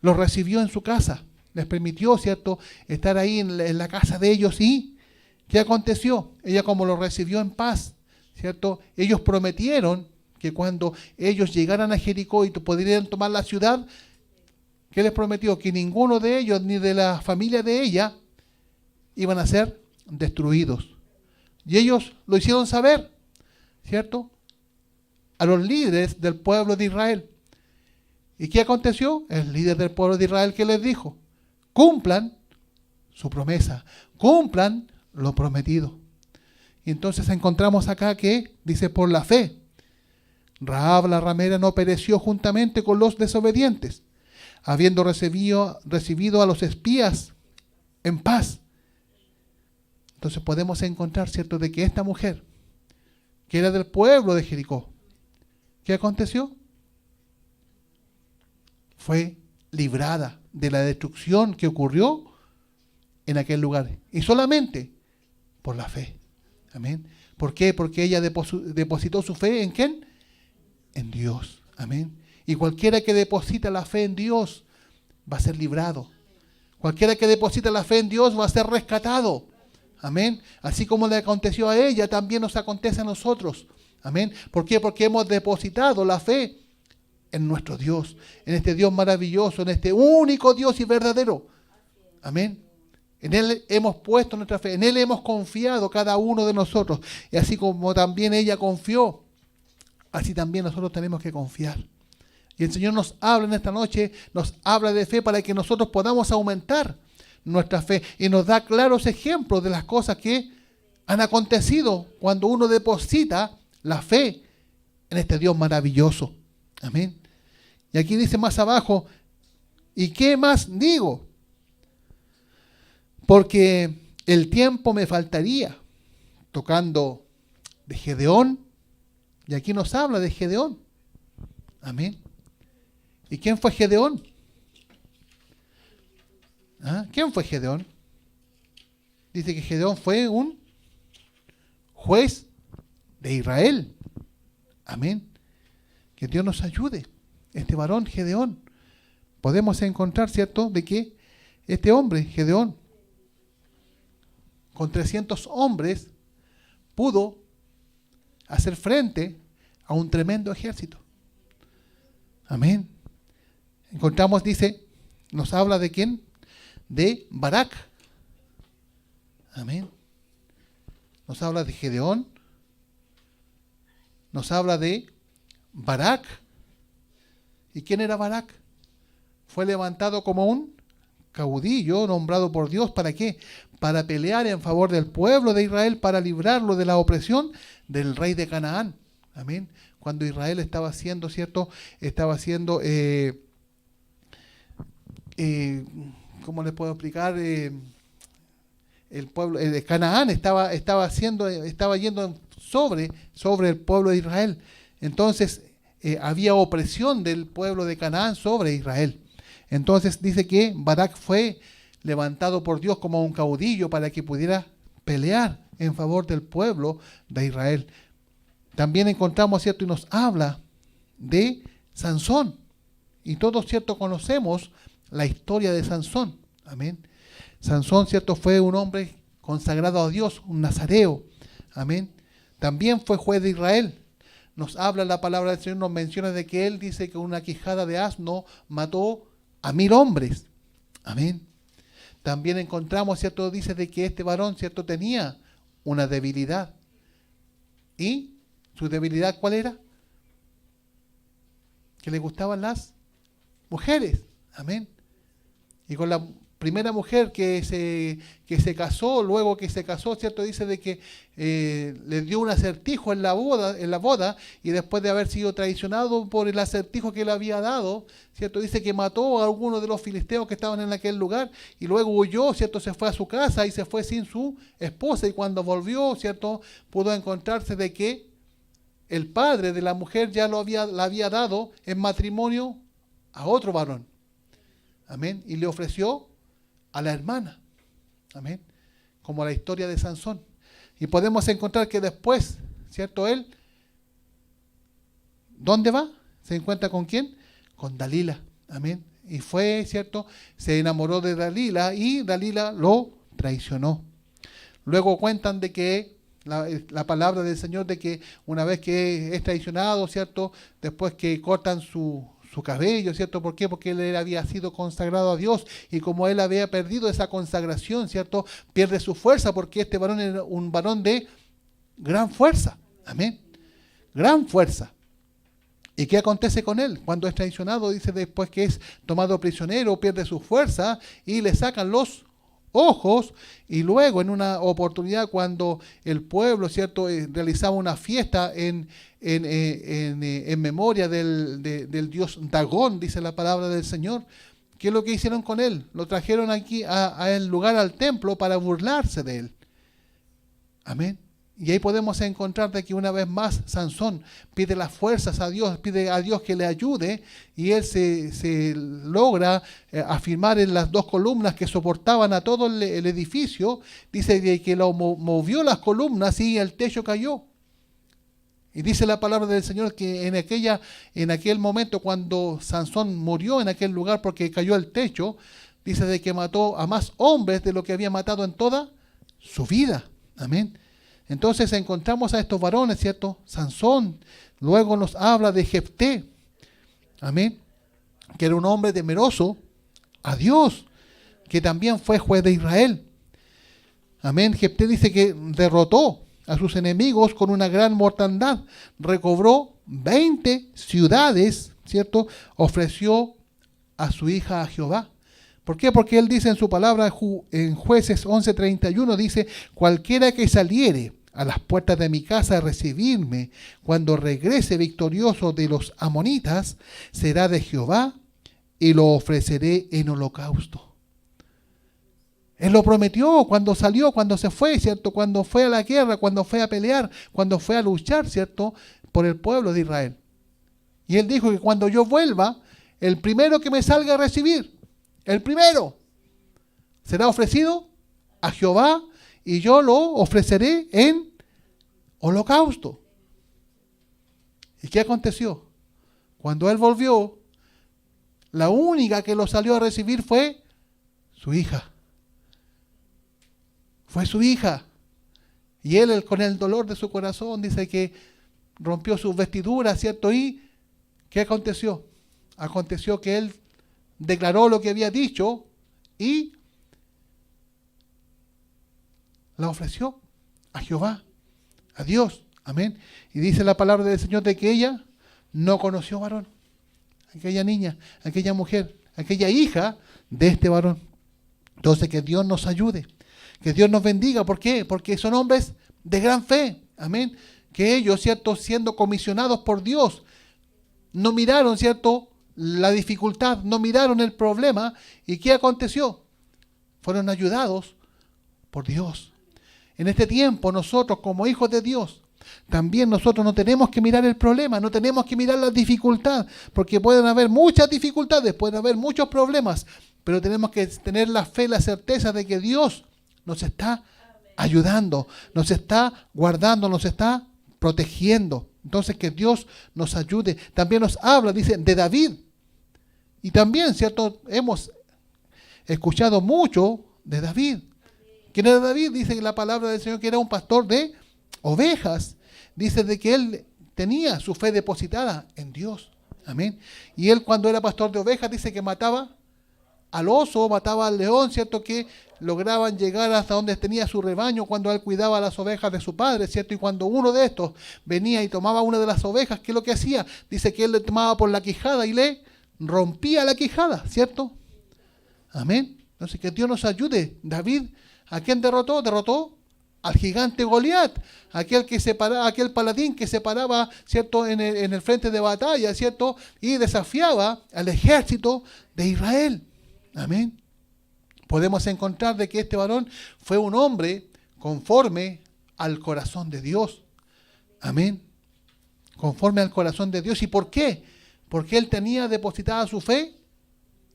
los recibió en su casa, les permitió, ¿cierto?, estar ahí en la casa de ellos. ¿Y qué aconteció? Ella, como los recibió en paz, ¿cierto?, ellos prometieron que cuando ellos llegaran a Jericó y podrían tomar la ciudad, ¿qué les prometió? Que ninguno de ellos, ni de la familia de ella, iban a ser destruidos. Y ellos lo hicieron saber, ¿cierto?, a los líderes del pueblo de Israel. ¿Y qué aconteció? El líder del pueblo de Israel, que les dijo: cumplan su promesa, cumplan lo prometido. Y entonces encontramos acá que dice, por la fe, Rahab la ramera no pereció juntamente con los desobedientes, habiendo recibido a los espías en paz. Entonces podemos encontrar, ¿cierto?, de que esta mujer, que era del pueblo de Jericó, ¿qué aconteció? Fue librada de la destrucción que ocurrió en aquel lugar. Y solamente por la fe. Amén. ¿Por qué? Porque ella depositó su fe ¿en quién? En Dios. Amén. Y cualquiera que deposita la fe en Dios va a ser librado. Cualquiera que deposita la fe en Dios va a ser rescatado. Amén. Así como le aconteció a ella, también nos acontece a nosotros. Amén. ¿Por qué? Porque hemos depositado la fe en nuestro Dios, en este Dios maravilloso, en este único Dios y verdadero. Amén. En Él hemos puesto nuestra fe, en Él hemos confiado cada uno de nosotros. Y así como también ella confió, así también nosotros tenemos que confiar. Y el Señor nos habla en esta noche, nos habla de fe para que nosotros podamos aumentar nuestra fe. Y nos da claros ejemplos de las cosas que han acontecido cuando uno deposita la fe en este Dios maravilloso. Amén. Y aquí dice más abajo, ¿y qué más digo? Porque el tiempo me faltaría, tocando de Gedeón, y aquí nos habla de Gedeón. Amén. ¿Y quién fue Gedeón? ¿Ah? ¿Quién fue Gedeón? Dice que Gedeón fue un juez de Israel. Amén. Que Dios nos ayude. Este varón Gedeón, podemos encontrar, ¿cierto?, de que este hombre, Gedeón, con 300 hombres, pudo hacer frente a un tremendo ejército. Amén. Encontramos, dice, nos habla de quién, de Barak. Amén. Nos habla de Gedeón, nos habla de Barak. ¿Y quién era Barak? Fue levantado como un caudillo nombrado por Dios. ¿Para qué? Para pelear en favor del pueblo de Israel, para librarlo de la opresión del rey de Canaán. Amén. Cuando Israel estaba siendo, ¿cierto? Estaba siendo, ¿cómo les puedo explicar? El pueblo de Canaán estaba yendo sobre el pueblo de Israel. Entonces, había opresión del pueblo de Canaán sobre Israel. Entonces dice que Barak fue levantado por Dios como un caudillo para que pudiera pelear en favor del pueblo de Israel. También encontramos, ¿cierto? Y nos habla de Sansón. Y todos, ¿cierto? Conocemos la historia de Sansón. Amén. Sansón, ¿cierto? Fue un hombre consagrado a Dios, un nazareo. Amén. También fue juez de Israel. Nos habla la palabra del Señor, nos menciona de que él dice que una quijada de asno mató a 1000 hombres. Amén. También encontramos, ¿cierto? Dice de que este varón, ¿cierto? Tenía una debilidad. ¿Y su debilidad cuál era? Que le gustaban las mujeres. Amén. Y con la primera mujer que se casó, luego que se casó, ¿cierto? Dice de que le dio un acertijo en la boda, y después de haber sido traicionado por el acertijo que le había dado, ¿cierto? Dice que mató a algunos de los filisteos que estaban en aquel lugar, y luego huyó, ¿cierto? Se fue a su casa y se fue sin su esposa, y cuando volvió, ¿cierto? Pudo encontrarse de que el padre de la mujer ya la había dado en matrimonio a otro varón. Amén. Y le ofreció a la hermana. Amén. Como la historia de Sansón. Y podemos encontrar que después, ¿cierto? Él, ¿dónde va? ¿Se encuentra con quién? Con Dalila. Amén. Y fue, ¿cierto? Se enamoró de Dalila y Dalila lo traicionó. Luego cuentan de que la palabra del Señor de que una vez que es traicionado, ¿cierto? Después que cortan su cabello, ¿cierto? ¿Por qué? Porque él había sido consagrado a Dios, y como él había perdido esa consagración, ¿cierto? Pierde su fuerza, porque este varón era un varón de gran fuerza. Amén. Gran fuerza. ¿Y qué acontece con él? Cuando es traicionado, dice después que es tomado prisionero, pierde su fuerza y le sacan los ojos, y luego en una oportunidad cuando el pueblo, ¿cierto? Realizaba una fiesta en memoria del dios Dagón, dice la palabra del Señor. ¿Qué es lo que hicieron con él? Lo trajeron aquí a el lugar, al templo, para burlarse de él. Amén. Y ahí podemos encontrar de que una vez más Sansón pide las fuerzas a Dios, pide a Dios que le ayude, y él se logra afirmar en las 2 columnas que soportaban a todo el edificio. Dice que lo movió las columnas y el techo cayó. Y dice la palabra del Señor que en aquel momento, cuando Sansón murió en aquel lugar porque cayó el techo, dice de que mató a más hombres de lo que había matado en toda su vida. Amén. Entonces encontramos a estos varones, ¿cierto? Sansón. Luego nos habla de Jefté. Amén. Que era un hombre temeroso a Dios, que también fue juez de Israel. Amén. Jefté dice que derrotó a sus enemigos con una gran mortandad. Recobró 20 ciudades, ¿cierto? Ofreció a su hija a Jehová. ¿Por qué? Porque él dice en su palabra, en Jueces 11:31, dice: cualquiera que saliere a las puertas de mi casa a recibirme, cuando regrese victorioso de los amonitas, será de Jehová, y lo ofreceré en holocausto. Él lo prometió cuando salió, cuando se fue, ¿cierto? Cuando fue a la guerra, cuando fue a pelear, cuando fue a luchar, ¿cierto? Por el pueblo de Israel. Y él dijo que cuando yo vuelva, el primero que me salga a recibir, el primero, será ofrecido a Jehová, y yo lo ofreceré en holocausto. ¿Y qué aconteció? Cuando él volvió, la única que lo salió a recibir fue su hija. Fue su hija. Y él, con el dolor de su corazón, dice que rompió sus vestiduras, ¿cierto? ¿Y qué aconteció? Aconteció que él declaró lo que había dicho y la ofreció a Jehová, a Dios. Amén. Y dice la palabra del Señor de que ella no conoció varón. Aquella niña, aquella mujer, aquella hija de este varón. Entonces, que Dios nos ayude, que Dios nos bendiga. ¿Por qué? Porque son hombres de gran fe. Amén. Que ellos, ¿cierto? Siendo comisionados por Dios, no miraron, ¿cierto?, la dificultad, no miraron el problema. ¿Y qué aconteció? Fueron ayudados por Dios. En este tiempo, nosotros como hijos de Dios, también nosotros no tenemos que mirar el problema, no tenemos que mirar la dificultad, porque pueden haber muchas dificultades, pueden haber muchos problemas, pero tenemos que tener la fe, la certeza de que Dios nos está ayudando, nos está guardando, nos está protegiendo. Entonces que Dios nos ayude. También nos habla, dice, de David. Y también, ¿cierto? Hemos escuchado mucho de David. ¿Quién era David? Dice la palabra del Señor que era un pastor de ovejas. Dice de que él tenía su fe depositada en Dios. Amén. Y él cuando era pastor de ovejas dice que mataba al oso, mataba al león, ¿cierto? Que lograban llegar hasta donde tenía su rebaño cuando él cuidaba las ovejas de su padre, ¿cierto? Y cuando uno de estos venía y tomaba una de las ovejas, ¿qué es lo que hacía? Dice que él le tomaba por la quijada y le rompía la quijada, ¿cierto? Amén. Entonces que Dios nos ayude. David, ¿a quién derrotó? Derrotó al gigante Goliat, aquel paladín que se paraba, ¿cierto? En el frente de batalla, ¿cierto? Y desafiaba al ejército de Israel. Amén. Podemos encontrar de que este varón fue un hombre conforme al corazón de Dios. Amén. Conforme al corazón de Dios. ¿Y por qué? Porque él tenía depositada su fe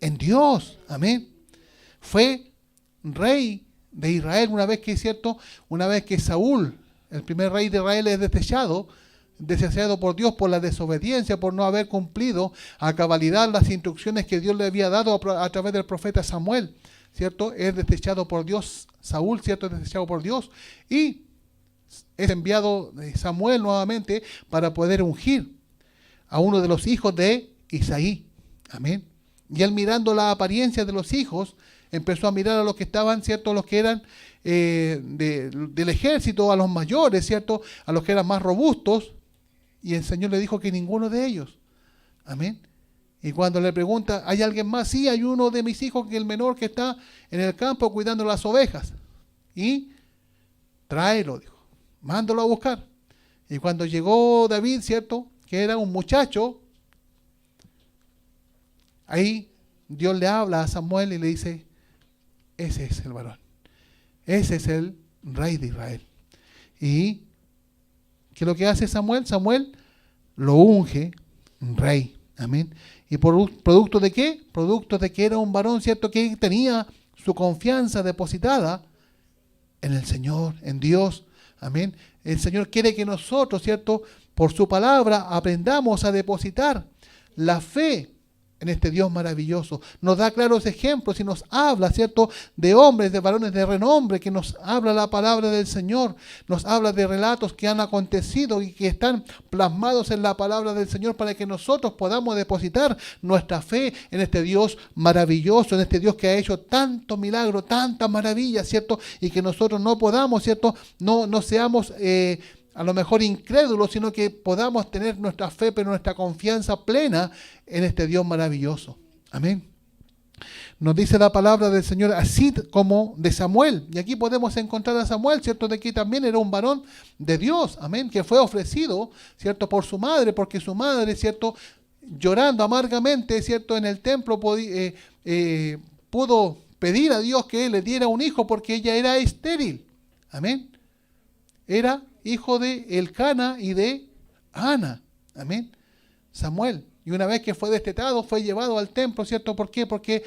en Dios. Amén. Fue rey de Israel una vez que, ¿cierto? Una vez que Saúl, el primer rey de Israel, es desechado por Dios por la desobediencia, por no haber cumplido a cabalidad las instrucciones que Dios le había dado a través del profeta Samuel, ¿cierto? Es desechado por Dios, Saúl, ¿cierto? Es desechado por Dios y es enviado Samuel nuevamente para poder ungir a uno de los hijos de Isaí. Amén. Y él, mirando la apariencia de los hijos, empezó a mirar a los que estaban, ¿cierto? Los que eran del ejército, a los mayores, ¿cierto? A los que eran más robustos. Y el Señor le dijo que ninguno de ellos. Amén. Y cuando le pregunta, ¿hay alguien más? Sí, hay uno de mis hijos, que el menor, que está en el campo cuidando las ovejas. Y tráelo, dijo. Mándalo a buscar. Y cuando llegó David, ¿cierto? Que era un muchacho, ahí Dios le habla a Samuel y le dice, ese es el varón. Ese es el rey de Israel. Y ¿qué es lo que hace Samuel? Samuel lo unge rey. Amén. ¿Y por producto de qué? Producto de que era un varón, ¿cierto? Que tenía su confianza depositada en el Señor, en Dios. Amén. El Señor quiere que nosotros, ¿cierto? Por su palabra aprendamos a depositar la fe en este Dios maravilloso. Nos da claros ejemplos y nos habla, ¿cierto? De hombres, de varones de renombre, que nos habla la palabra del Señor. Nos habla de relatos que han acontecido y que están plasmados en la palabra del Señor para que nosotros podamos depositar nuestra fe en este Dios maravilloso, en este Dios que ha hecho tanto milagro, tanta maravilla, ¿cierto? Y que nosotros no podamos, ¿cierto? No seamos a lo mejor incrédulos, sino que podamos tener nuestra fe, pero nuestra confianza plena en este Dios maravilloso. Amén. Nos dice la palabra del Señor, así como de Samuel. Y aquí podemos encontrar a Samuel, ¿cierto? De que también era un varón de Dios, amén, que fue ofrecido, ¿cierto? Por su madre, porque su madre, ¿cierto? Llorando amargamente, ¿cierto? En el templo pudo pedir a Dios que le diera un hijo porque ella era estéril. Amén. Era hijo de Elcana y de Ana. Amén. Samuel. Y una vez que fue destetado, fue llevado al templo, ¿cierto? ¿Por qué? Porque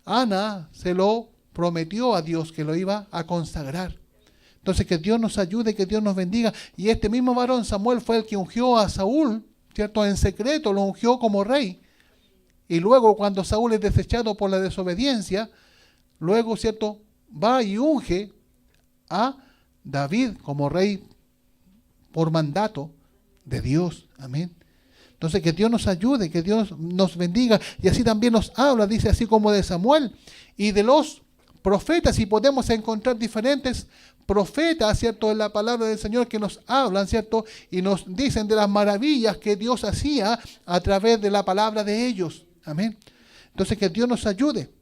Ana se lo prometió a Dios que lo iba a consagrar. Entonces que Dios nos ayude, que Dios nos bendiga. Y este mismo varón, Samuel, fue el que ungió a Saúl, ¿cierto? En secreto lo ungió como rey. Y luego cuando Saúl es desechado por la desobediencia, luego, ¿cierto? Va y unge a David como rey por mandato de Dios. Amén. Entonces que Dios nos ayude, que Dios nos bendiga. Y así también nos habla, dice, así como de Samuel y de los profetas. Y podemos encontrar diferentes profetas, ¿cierto? En la palabra del Señor que nos hablan, ¿cierto? Y nos dicen de las maravillas que Dios hacía a través de la palabra de ellos. Amén. Entonces que Dios nos ayude.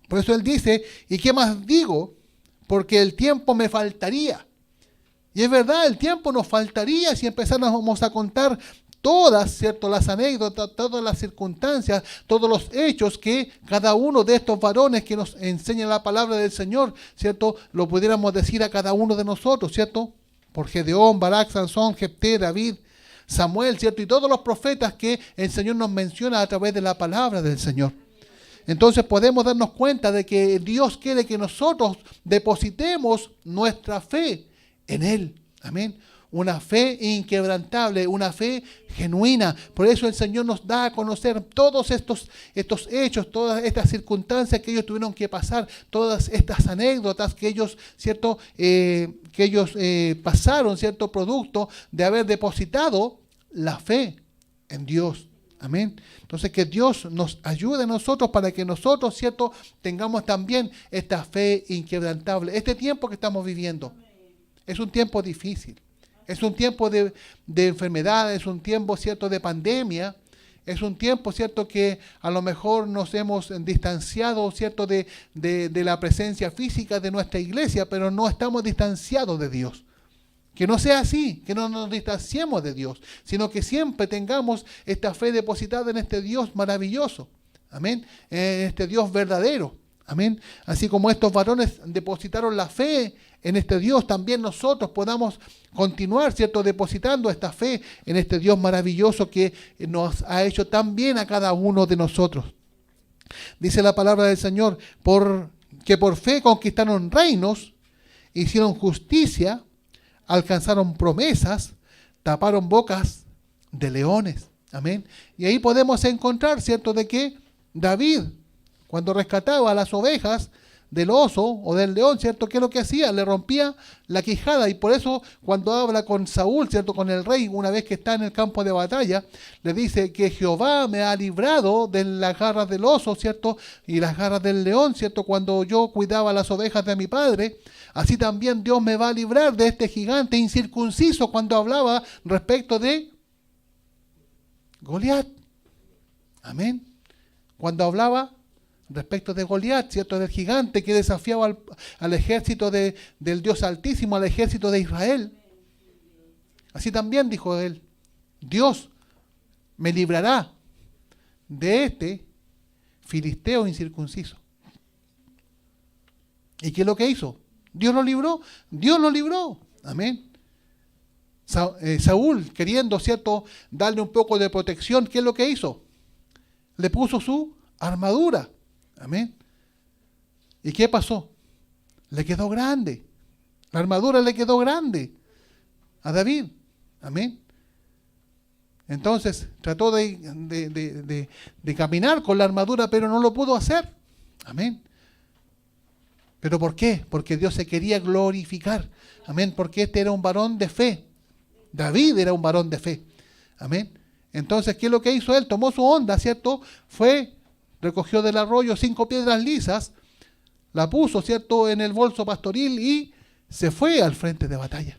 Por eso Él dice, ¿y qué más digo? Porque el tiempo me faltaría. Y es verdad, el tiempo nos faltaría si empezáramos a contar todas, ¿cierto? Las anécdotas, todas las circunstancias, todos los hechos que cada uno de estos varones que nos enseña la palabra del Señor, ¿cierto? Lo pudiéramos decir a cada uno de nosotros, ¿cierto? Por Gedeón, Barak, Sansón, Jefté, David, Samuel, ¿cierto? Y todos los profetas que el Señor nos menciona a través de la palabra del Señor. Entonces podemos darnos cuenta de que Dios quiere que nosotros depositemos nuestra fe en Él. Amén. Una fe inquebrantable, una fe genuina. Por eso el Señor nos da a conocer todos estos hechos, todas estas circunstancias que ellos tuvieron que pasar, todas estas anécdotas que ellos, ¿cierto? Pasaron, ¿cierto? Producto de haber depositado la fe en Dios. Amén. Entonces que Dios nos ayude a nosotros para que nosotros, ¿cierto? Tengamos también esta fe inquebrantable. Este tiempo que estamos viviendo es un tiempo difícil. Es un tiempo de enfermedad, es un tiempo, ¿cierto?, de pandemia. Es un tiempo, ¿cierto?, que a lo mejor nos hemos distanciado, ¿cierto?, de la presencia física de nuestra iglesia, pero no estamos distanciados de Dios. Que no sea así, que no nos distanciemos de Dios, sino que siempre tengamos esta fe depositada en este Dios maravilloso. Amén. En este Dios verdadero. Amén. Así como estos varones depositaron la fe en este Dios, también nosotros podamos continuar, ¿cierto?, depositando esta fe en este Dios maravilloso que nos ha hecho tan bien a cada uno de nosotros. Dice la palabra del Señor, que por fe conquistaron reinos, hicieron justicia, alcanzaron promesas, taparon bocas de leones. Amén. Y ahí podemos encontrar, ¿cierto?, de que David, cuando rescataba a las ovejas del oso o del león, ¿cierto?, ¿qué es lo que hacía? Le rompía la quijada. Y por eso cuando habla con Saúl, ¿cierto?, con el rey, una vez que está en el campo de batalla, le dice que Jehová me ha librado de las garras del oso, ¿cierto?, y las garras del león, ¿cierto?, cuando yo cuidaba las ovejas de mi padre. Así también Dios me va a librar de este gigante incircunciso, cuando hablaba respecto de Goliat. Amén. Cuando hablaba respecto de Goliat, ¿cierto?, del gigante que desafiaba al ejército del Dios Altísimo, al ejército de Israel. Así también dijo él, Dios me librará de este filisteo incircunciso. ¿Y qué es lo que hizo? Dios lo libró. Dios lo libró. Amén. Saúl, queriendo, ¿cierto?, darle un poco de protección, ¿qué es lo que hizo? Le puso su armadura. Amén. ¿Y qué pasó? Le quedó grande. La armadura le quedó grande a David. Amén. Entonces trató de caminar con la armadura, pero no lo pudo hacer. Amén. ¿Pero por qué? Porque Dios se quería glorificar. Amén. Porque este era un varón de fe. David era un varón de fe. Amén. Entonces, ¿qué es lo que hizo él? Tomó su onda, ¿cierto? Recogió del arroyo 5 piedras lisas, la puso, ¿cierto?, en el bolso pastoril y se fue al frente de batalla.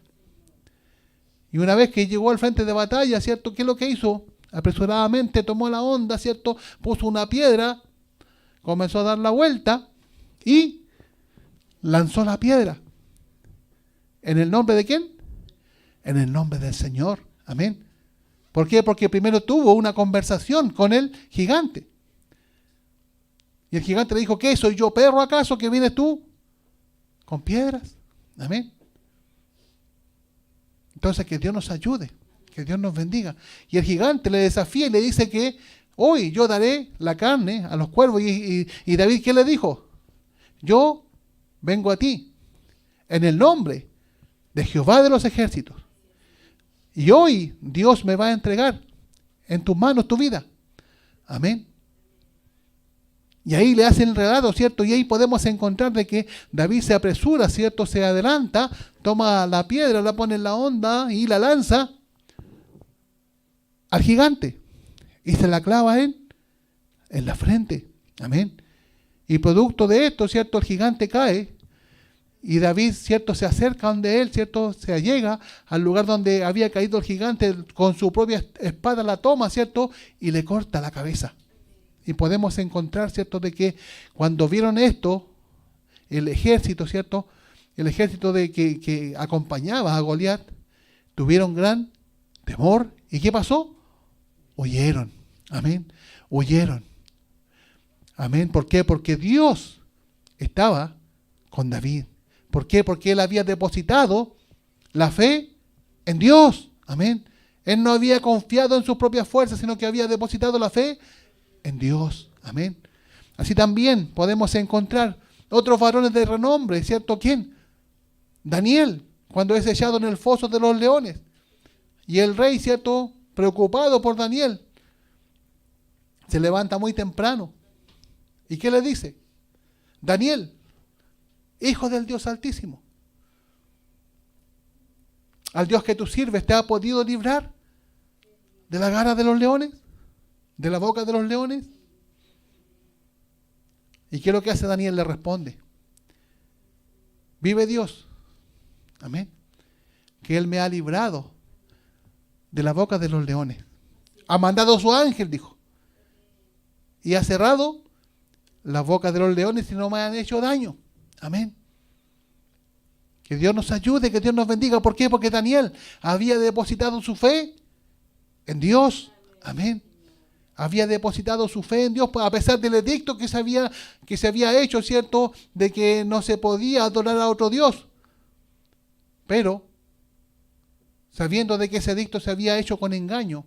Y una vez que llegó al frente de batalla, ¿cierto?, ¿qué es lo que hizo? Apresuradamente tomó la onda, ¿cierto?, puso una piedra, comenzó a dar la vuelta y lanzó la piedra. ¿En el nombre de quién? En el nombre del Señor. Amén. ¿Por qué? Porque primero tuvo una conversación con el gigante. Y el gigante le dijo, ¿qué? ¿Soy yo perro acaso que vienes tú con piedras? Amén. Entonces que Dios nos ayude, que Dios nos bendiga. Y el gigante le desafía y le dice que hoy yo daré la carne a los cuervos. Y David, ¿qué le dijo? Yo vengo a ti en el nombre de Jehová de los ejércitos. Y hoy Dios me va a entregar en tus manos tu vida. Amén. Y ahí le hace el relato, ¿cierto? Y ahí podemos encontrar de que David se apresura, ¿cierto? Se adelanta, toma la piedra, la pone en la onda y la lanza al gigante. Y se la clava en la frente. Amén. Y producto de esto, ¿cierto? El gigante cae. Y David, ¿cierto?, se acerca donde él, ¿cierto?, se allega al lugar donde había caído el gigante, con su propia espada la toma, ¿cierto?, y le corta la cabeza. Y podemos encontrar, ¿cierto?, de que cuando vieron esto, el ejército, ¿cierto?, el ejército que acompañaba a Goliat, tuvieron gran temor. ¿Y qué pasó? Huyeron. Amén. Huyeron. Amén. ¿Por qué? Porque Dios estaba con David. ¿Por qué? Porque él había depositado la fe en Dios. Amén. Él no había confiado en sus propias fuerzas, sino que había depositado la fe en Dios. Amén. Así también podemos encontrar otros varones de renombre, ¿cierto? ¿Quién? Daniel, cuando es echado en el foso de los leones. Y el rey, ¿cierto?, preocupado por Daniel, se levanta muy temprano. ¿Y qué le dice? Daniel, hijo del Dios Altísimo, al Dios que tú sirves, ¿te ha podido librar de la garra de los leones? ¿De la boca de los leones? ¿Y qué es lo que hace Daniel? Le responde: vive Dios, amén, que Él me ha librado de la boca de los leones. Ha mandado su ángel, dijo, y ha cerrado la boca de los leones y no me han hecho daño. Amén. Que Dios nos ayude, que Dios nos bendiga. ¿Por qué? Porque Daniel había depositado su fe en Dios. Amén. Había depositado su fe en Dios a pesar del edicto que se había hecho, ¿cierto?, de que no se podía adorar a otro Dios. Pero, sabiendo de que ese edicto se había hecho con engaño,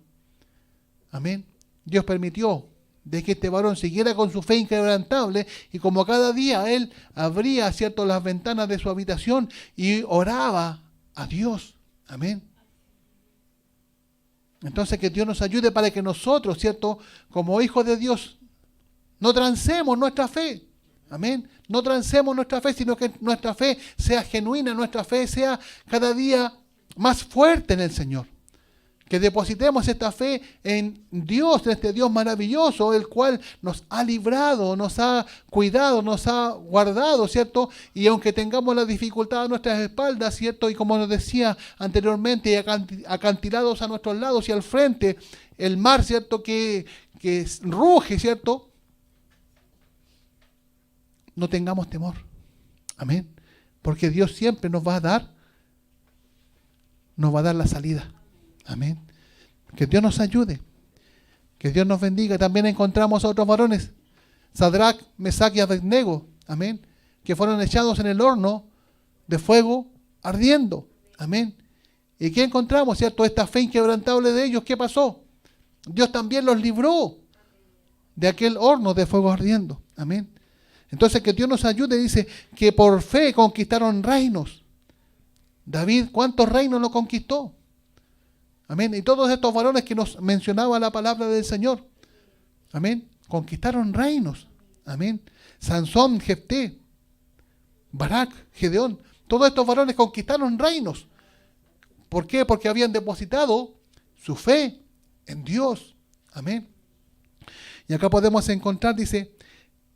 amén, Dios permitió de que este varón siguiera con su fe inquebrantable, y como cada día él abría, ¿cierto?, las ventanas de su habitación y oraba a Dios. Amén. Entonces, que Dios nos ayude para que nosotros, ¿cierto?, como hijos de Dios, no transemos nuestra fe. Amén. No transemos nuestra fe, sino que nuestra fe sea genuina, nuestra fe sea cada día más fuerte en el Señor. Que depositemos esta fe en Dios, en este Dios maravilloso, el cual nos ha librado, nos ha cuidado, nos ha guardado, ¿cierto? Y aunque tengamos la dificultad a nuestras espaldas, ¿cierto? Y como nos decía anteriormente, acantilados a nuestros lados y al frente, el mar, ¿cierto?, que ruge, ¿cierto? No tengamos temor. Amén. Porque Dios siempre nos va a dar la salida. Amén. Que Dios nos ayude. Que Dios nos bendiga. También encontramos a otros varones, Sadrach, Mesach y Abednego, amén, que fueron echados en el horno de fuego ardiendo. Amén. ¿Y qué encontramos, cierto? Esta fe inquebrantable de ellos, ¿qué pasó? Dios también los libró de aquel horno de fuego ardiendo. Amén. Entonces, que Dios nos ayude. Dice que por fe conquistaron reinos. David, ¿cuántos reinos no conquistó? Amén. Y todos estos varones que nos mencionaba la palabra del Señor, amén, conquistaron reinos. Amén. Sansón, Jefté, Barak, Gedeón, todos estos varones conquistaron reinos. ¿Por qué? Porque habían depositado su fe en Dios. Amén. Y acá podemos encontrar, dice,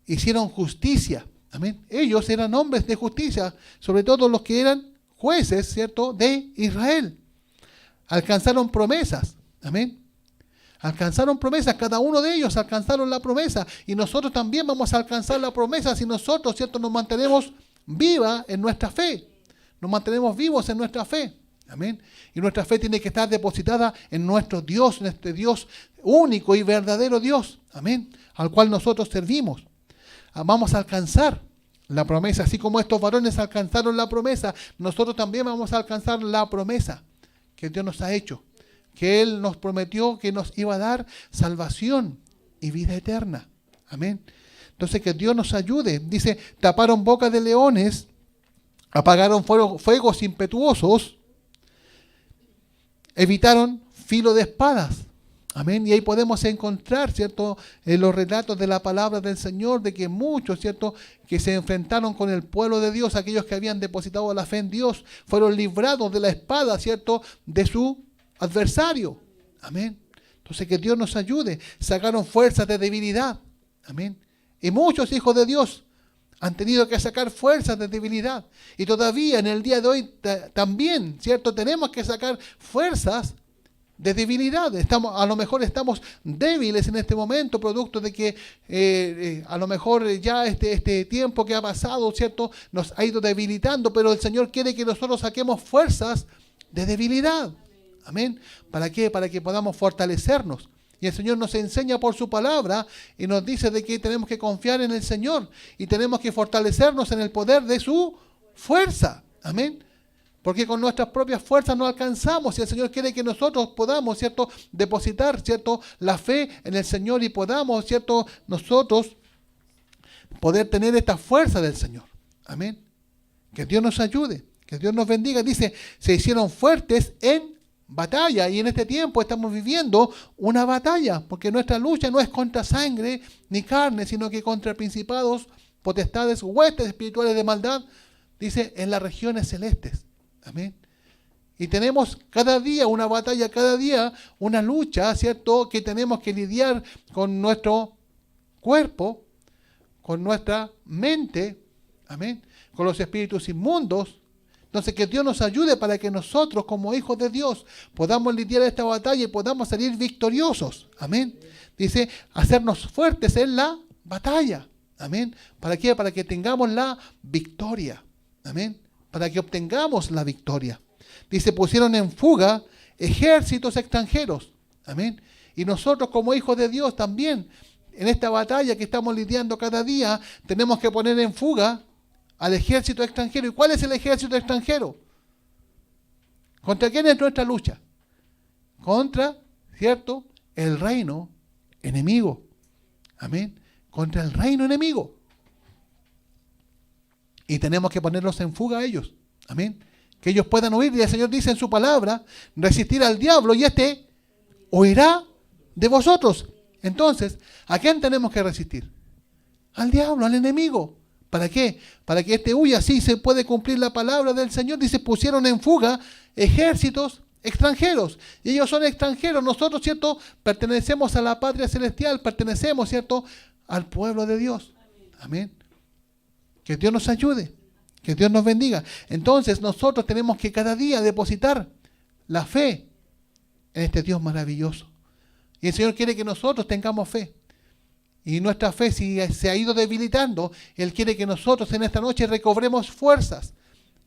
hicieron justicia. Amén. Ellos eran hombres de justicia, sobre todo los que eran jueces, ¿cierto?, de Israel. Alcanzaron promesas. Amén. Alcanzaron promesas. Cada uno de ellos alcanzaron la promesa. Y nosotros también vamos a alcanzar la promesa si nosotros, ¿cierto?, nos mantenemos vivos en nuestra fe. Nos mantenemos vivos en nuestra fe. Amén. Y nuestra fe tiene que estar depositada en nuestro Dios, en este Dios único y verdadero Dios. Amén. Al cual nosotros servimos. Vamos a alcanzar la promesa. Así como estos varones alcanzaron la promesa, nosotros también vamos a alcanzar la promesa que Dios nos ha hecho, que Él nos prometió que nos iba a dar salvación y vida eterna. Amén. Entonces, que Dios nos ayude. Dice, taparon bocas de leones, apagaron fuegos impetuosos, evitaron filo de espadas. Amén. Y ahí podemos encontrar, ¿cierto?, en los relatos de la palabra del Señor, de que muchos, ¿cierto?, que se enfrentaron con el pueblo de Dios, aquellos que habían depositado la fe en Dios, fueron librados de la espada, ¿cierto?, de su adversario. Amén. Entonces, que Dios nos ayude. Sacaron fuerzas de debilidad. Amén. Y muchos hijos de Dios han tenido que sacar fuerzas de debilidad. Y todavía en el día de hoy también, ¿cierto?, tenemos que sacar fuerzas de debilidad. A lo mejor estamos débiles en este momento, producto de que a lo mejor ya este tiempo que ha pasado, ¿cierto?, nos ha ido debilitando, pero el Señor quiere que nosotros saquemos fuerzas de debilidad. Amén. ¿Para qué? Para que podamos fortalecernos. Y el Señor nos enseña por su palabra y nos dice de que tenemos que confiar en el Señor y tenemos que fortalecernos en el poder de su fuerza. Amén. Porque con nuestras propias fuerzas no alcanzamos, y el Señor quiere que nosotros podamos, ¿cierto?, depositar, ¿cierto?, la fe en el Señor y podamos, ¿cierto?, nosotros poder tener esta fuerza del Señor. Amén. Que Dios nos ayude, que Dios nos bendiga. Dice, se hicieron fuertes en batalla, y en este tiempo estamos viviendo una batalla, porque nuestra lucha no es contra sangre ni carne, sino que contra principados, potestades, huestes espirituales de maldad, dice, en las regiones celestes. Amén. Y tenemos cada día una batalla, cada día una lucha, ¿cierto? Que tenemos que lidiar con nuestro cuerpo, con nuestra mente, amén, con los espíritus inmundos. Entonces, que Dios nos ayude para que nosotros, como hijos de Dios, podamos lidiar esta batalla y podamos salir victoriosos. Amén. Dice, hacernos fuertes en la batalla. Amén. ¿Para qué? Para que tengamos la victoria. Amén. Para que obtengamos la victoria. Dice, pusieron en fuga ejércitos extranjeros. Amén. Y nosotros, como hijos de Dios, también, en esta batalla que estamos lidiando cada día, tenemos que poner en fuga al ejército extranjero. ¿Y cuál es el ejército extranjero? ¿Contra quién es nuestra lucha? Contra, ¿cierto?, el reino enemigo. Amén. Contra el reino enemigo. Y tenemos que ponerlos en fuga a ellos. Amén. Que ellos puedan huir. Y el Señor dice en su palabra, resistir al diablo y éste huirá de vosotros. Entonces, ¿a quién tenemos que resistir? Al diablo, al enemigo. ¿Para qué? Para que éste huya. Así se puede cumplir la palabra del Señor. Dice, pusieron en fuga ejércitos extranjeros. Y ellos son extranjeros. Nosotros, ¿cierto?, pertenecemos a la patria celestial. Pertenecemos, ¿cierto?, al pueblo de Dios. Amén. Que Dios nos ayude. Que Dios nos bendiga. Entonces, nosotros tenemos que cada día depositar la fe en este Dios maravilloso. Y el Señor quiere que nosotros tengamos fe. Y nuestra fe, si se ha ido debilitando, Él quiere que nosotros en esta noche recobremos fuerzas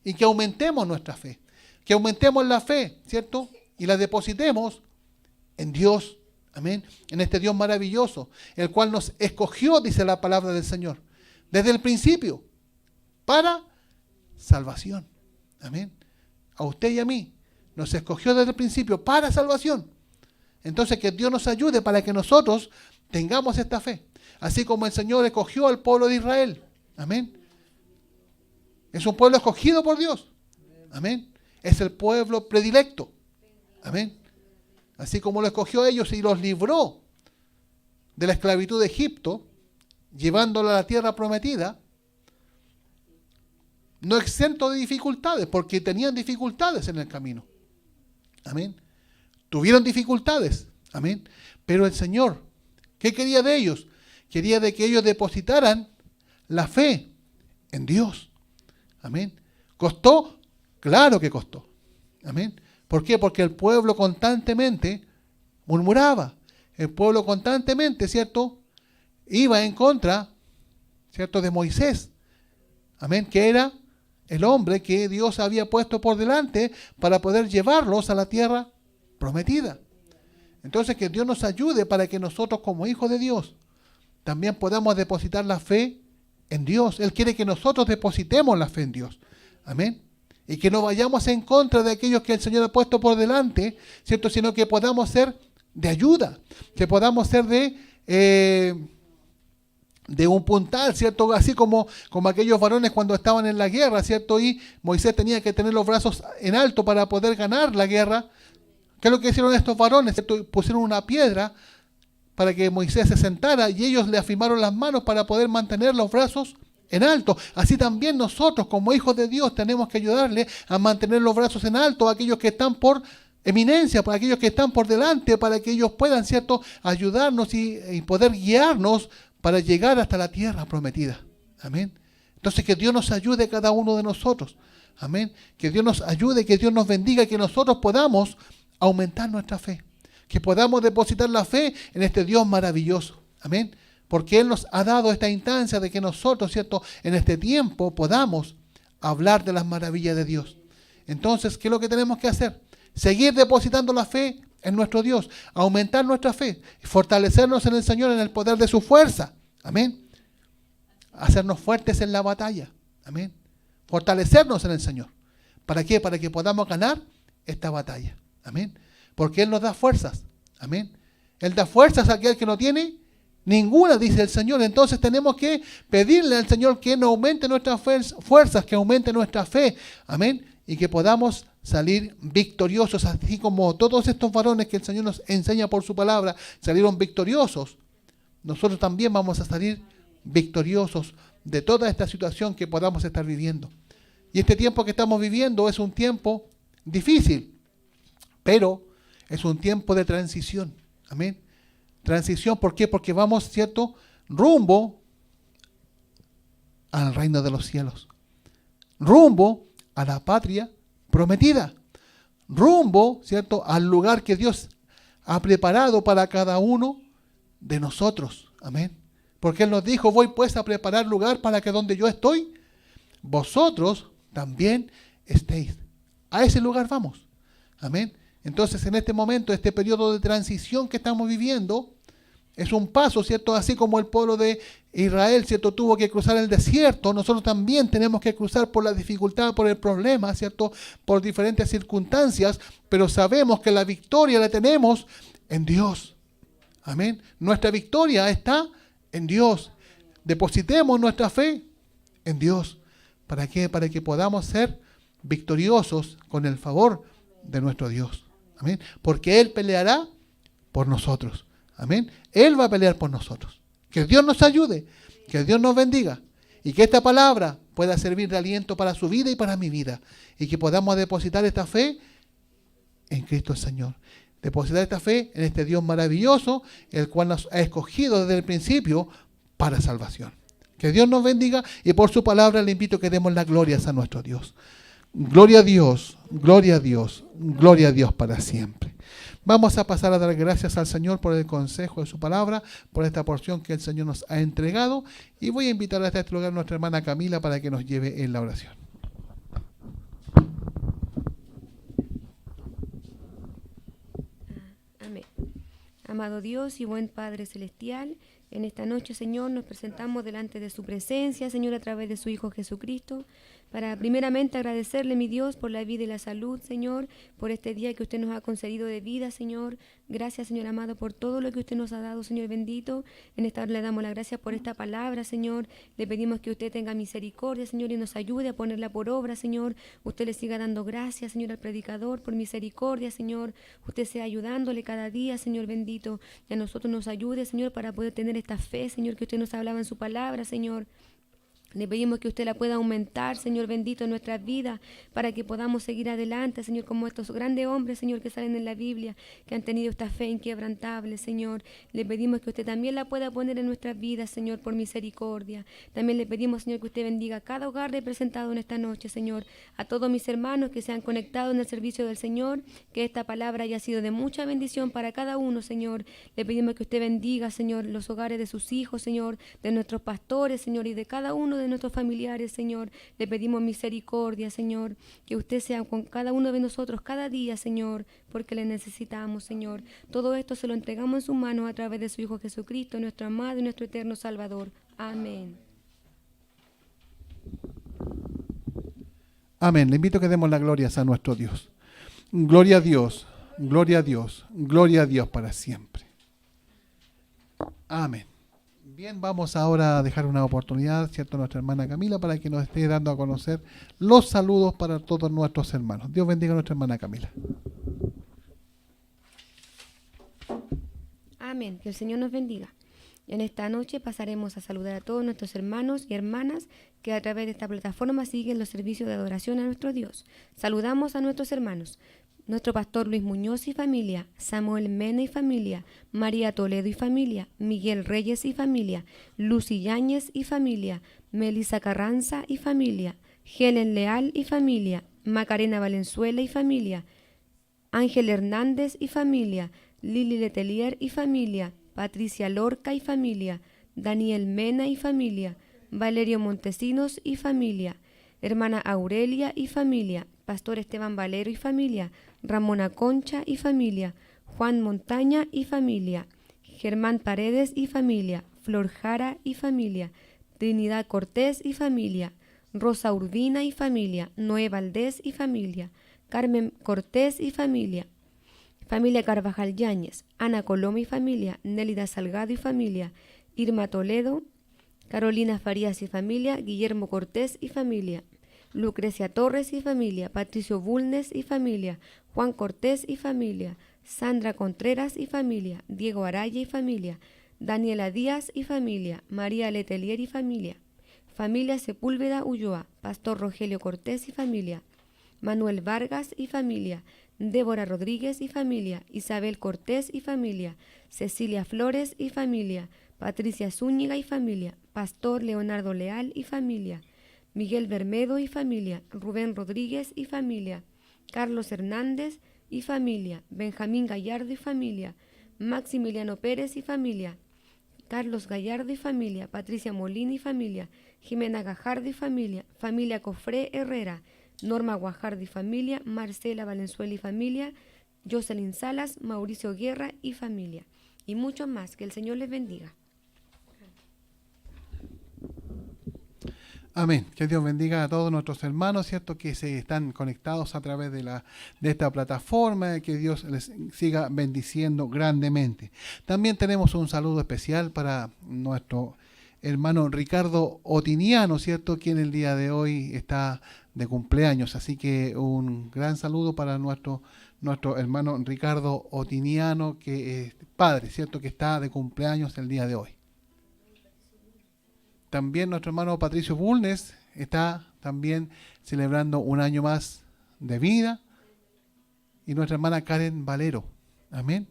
y que aumentemos nuestra fe. Que aumentemos la fe, ¿cierto? Y la depositemos en Dios. Amén. En este Dios maravilloso, el cual nos escogió, dice la palabra del Señor, desde el principio, para salvación. Amén. A usted y a mí nos escogió desde el principio para salvación. Entonces, que Dios nos ayude para que nosotros tengamos esta fe. Así como el Señor escogió al pueblo de Israel. Amén. Es un pueblo escogido por Dios. Amén. Es el pueblo predilecto. Amén. Así como lo escogió a ellos y los libró de la esclavitud de Egipto, llevándolo a la tierra prometida, no exento de dificultades, porque tenían dificultades en el camino. Amén. Tuvieron dificultades. Amén. Pero el Señor, ¿qué quería de ellos? Quería de que ellos depositaran la fe en Dios. Amén. ¿Costó? Claro que costó. Amén. ¿Por qué? Porque el pueblo constantemente murmuraba. El pueblo constantemente, ¿cierto?, iba en contra, ¿cierto?, de Moisés. Amén. Que era el hombre que Dios había puesto por delante para poder llevarlos a la tierra prometida. Entonces, que Dios nos ayude para que nosotros, como hijos de Dios, también podamos depositar la fe en Dios. Él quiere que nosotros depositemos la fe en Dios. Amén. Y que no vayamos en contra de aquellos que el Señor ha puesto por delante, ¿cierto?, sino que podamos ser de ayuda, que podamos ser de un puntal, ¿cierto? Así como aquellos varones cuando estaban en la guerra, ¿cierto? Y Moisés tenía que tener los brazos en alto para poder ganar la guerra. ¿Qué es lo que hicieron estos varones? ¿Cierto? Pusieron una piedra para que Moisés se sentara y ellos le afirmaron las manos para poder mantener los brazos en alto. Así también nosotros, como hijos de Dios, tenemos que ayudarle a mantener los brazos en alto a aquellos que están por eminencia, para aquellos que están por delante, para que ellos puedan, ¿cierto?, ayudarnos y poder guiarnos para llegar hasta la tierra prometida. Amén. Entonces, que Dios nos ayude cada uno de nosotros. Amén. Que Dios nos ayude, que Dios nos bendiga, que nosotros podamos aumentar nuestra fe. Que podamos depositar la fe en este Dios maravilloso. Amén. Porque Él nos ha dado esta instancia de que nosotros, ¿cierto?, en este tiempo podamos hablar de las maravillas de Dios. Entonces, ¿qué es lo que tenemos que hacer? Seguir depositando la fe en nuestro Dios, aumentar nuestra fe, fortalecernos en el Señor, en el poder de su fuerza. Amén. Hacernos fuertes en la batalla. Amén. Fortalecernos en el Señor. ¿Para qué? Para que podamos ganar esta batalla. Amén. Porque Él nos da fuerzas. Amén. Él da fuerzas a aquel que no tiene Ninguna, dice el Señor. Entonces tenemos que pedirle al Señor que nos aumente nuestras fuerzas, que aumente nuestra fe. Amén. Y que podamos salir victoriosos, así como todos estos varones que el Señor nos enseña por su palabra salieron victoriosos. Nosotros también vamos a salir victoriosos de toda esta situación que podamos estar viviendo. Y este tiempo que estamos viviendo es un tiempo difícil, pero es un tiempo de transición. Amén. Transición, ¿por qué? Porque vamos, ¿cierto?, rumbo al reino de los cielos. Rumbo a la patria prometida. Rumbo, ¿cierto?, al lugar que Dios ha preparado para cada uno de nosotros. Amén. Porque Él nos dijo, voy pues a preparar lugar para que donde yo estoy, vosotros también estéis. A ese lugar vamos. Amén. Entonces, en este momento, este periodo de transición que estamos viviendo, es un paso, ¿cierto? Así como el pueblo de Israel, ¿cierto?, tuvo que cruzar el desierto, nosotros también tenemos que cruzar por la dificultad, por el problema, ¿cierto?, por diferentes circunstancias, pero sabemos que la victoria la tenemos en Dios. Amén. Nuestra victoria está en Dios. Depositemos nuestra fe en Dios. ¿Para qué? Para que podamos ser victoriosos con el favor de nuestro Dios. Amén. Porque Él peleará por nosotros. Amén. Él va a pelear por nosotros. Que Dios nos ayude, que Dios nos bendiga y que esta palabra pueda servir de aliento para su vida y para mi vida y que podamos depositar esta fe en Cristo el Señor. Depositar esta fe en este Dios maravilloso, el cual nos ha escogido desde el principio para salvación. Que Dios nos bendiga y por su palabra le invito a que demos las glorias a nuestro Dios. Gloria a Dios, gloria a Dios, gloria a Dios para siempre. Vamos a pasar a dar gracias al Señor por el consejo de su palabra, por esta porción que el Señor nos ha entregado. Y voy a invitar hasta este lugar a nuestra hermana Camila para que nos lleve en la oración. Amén. Amado Dios y buen Padre Celestial, en esta noche, Señor, nos presentamos delante de su presencia, Señor, a través de su Hijo Jesucristo, para primeramente agradecerle, mi Dios, por la vida y la salud, Señor, por este día que usted nos ha concedido de vida, Señor. Gracias, Señor amado, por todo lo que usted nos ha dado, Señor bendito. En esta hora le damos las gracias por esta palabra, Señor. Le pedimos que usted tenga misericordia, Señor, y nos ayude a ponerla por obra, Señor. Usted le siga dando gracias, Señor, al predicador, por misericordia, Señor. Usted sea ayudándole cada día, Señor bendito. Y a nosotros nos ayude, Señor, para poder tener esta fe, Señor, que usted nos hablaba en su palabra, Señor. Le pedimos que usted la pueda aumentar, Señor bendito, en nuestras vidas, para que podamos seguir adelante, Señor, como estos grandes hombres, Señor, que salen en la Biblia, que han tenido esta fe inquebrantable, Señor. Le pedimos que usted también la pueda poner en nuestras vidas, Señor, por misericordia. También le pedimos, Señor, que usted bendiga cada hogar representado en esta noche, Señor. A todos mis hermanos que se han conectado en el servicio del Señor, que esta palabra haya sido de mucha bendición para cada uno, Señor. Le pedimos que usted bendiga, Señor, los hogares de sus hijos, Señor, de nuestros pastores, Señor, y de cada uno de nuestros familiares, Señor. Le pedimos misericordia, Señor, que usted sea con cada uno de nosotros cada día, Señor, porque le necesitamos, Señor. Todo esto se lo entregamos en sus manos a través de su Hijo Jesucristo, nuestro amado y nuestro eterno Salvador. Amén. Amén. Le invito a que demos las glorias a nuestro Dios. Gloria a Dios, gloria a Dios, gloria a Dios para siempre. Amén. Bien, vamos ahora a dejar una oportunidad, ¿cierto?, a nuestra hermana Camila para que nos esté dando a conocer los saludos para todos nuestros hermanos. Dios bendiga a nuestra hermana Camila. Amén. Que el Señor nos bendiga. En esta noche pasaremos a saludar a todos nuestros hermanos y hermanas que a través de esta plataforma siguen los servicios de adoración a nuestro Dios. Saludamos a nuestros hermanos. Nuestro pastor Luis Muñoz y familia, Samuel Mena y familia, María Toledo y familia, Miguel Reyes y familia, Lucy Yáñez y familia, Melissa Carranza y familia, Helen Leal y familia, Macarena Valenzuela y familia, Ángel Hernández y familia, Lili Letelier y familia, Patricia Lorca y familia, Daniel Mena y familia, Valerio Montesinos y familia, hermana Aurelia y familia, Pastor Esteban Valero y familia, Ramona Concha y familia, Juan Montaña y familia, Germán Paredes y familia, Flor Jara y familia, Trinidad Cortés y familia, Rosa Urbina y familia, Noé Valdés y familia, Carmen Cortés y familia, familia Carvajal Yáñez, Ana Coloma y familia, Nélida Salgado y familia, Irma Toledo, Carolina Farías y familia, Guillermo Cortés y familia, Lucrecia Torres y familia, Patricio Bulnes y familia, Juan Cortés y familia, Sandra Contreras y familia, Diego Araya y familia, Daniela Díaz y familia, María Letelier y familia, familia Sepúlveda Ulloa, Pastor Rogelio Cortés y familia, Manuel Vargas y familia, Débora Rodríguez y familia, Isabel Cortés y familia, Cecilia Flores y familia, Patricia Zúñiga y familia, Pastor Leonardo Leal y familia, Miguel Bermedo y familia, Rubén Rodríguez y familia, Carlos Hernández y familia, Benjamín Gallardo y familia, Maximiliano Pérez y familia, Carlos Gallardo y familia, Patricia Molina y familia, Jimena Gajardo y familia, familia Cofré Herrera, Norma Guajardo y familia, Marcela Valenzuela y familia, Jocelyn Salas, Mauricio Guerra y familia, y muchos más. Que el Señor les bendiga. Amén. Que Dios bendiga a todos nuestros hermanos, ¿cierto? Que se están conectados a través de esta plataforma. Que Dios les siga bendiciendo grandemente. También tenemos un saludo especial para nuestro hermano Ricardo Otiniano, ¿cierto? Quien el día de hoy está de cumpleaños. Así que un gran saludo para nuestro hermano Ricardo Otiniano, que es padre, ¿cierto? Que está de cumpleaños el día de hoy. También nuestro hermano Patricio Bulnes está también celebrando un año más de vida. Y nuestra hermana Karen Valero, amén,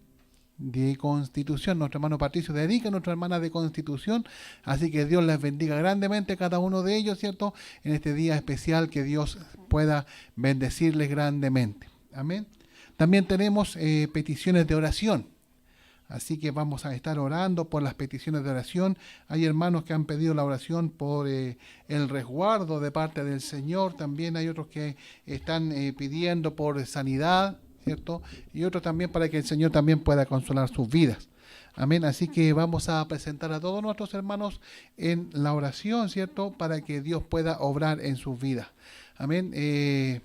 de Constitución. Nuestro hermano Patricio de Arica, nuestra hermana de Constitución. Así que Dios les bendiga grandemente a cada uno de ellos, ¿cierto? En este día especial, que Dios pueda bendecirles grandemente. Amén. También tenemos peticiones de oración. Así que vamos a estar orando por las peticiones de oración. Hay hermanos que han pedido la oración por el resguardo de parte del Señor. También hay otros que están pidiendo por sanidad, ¿cierto? Y otros también para que el Señor también pueda consolar sus vidas. Amén. Así que vamos a presentar a todos nuestros hermanos en la oración, ¿cierto? Para que Dios pueda obrar en sus vidas. Amén.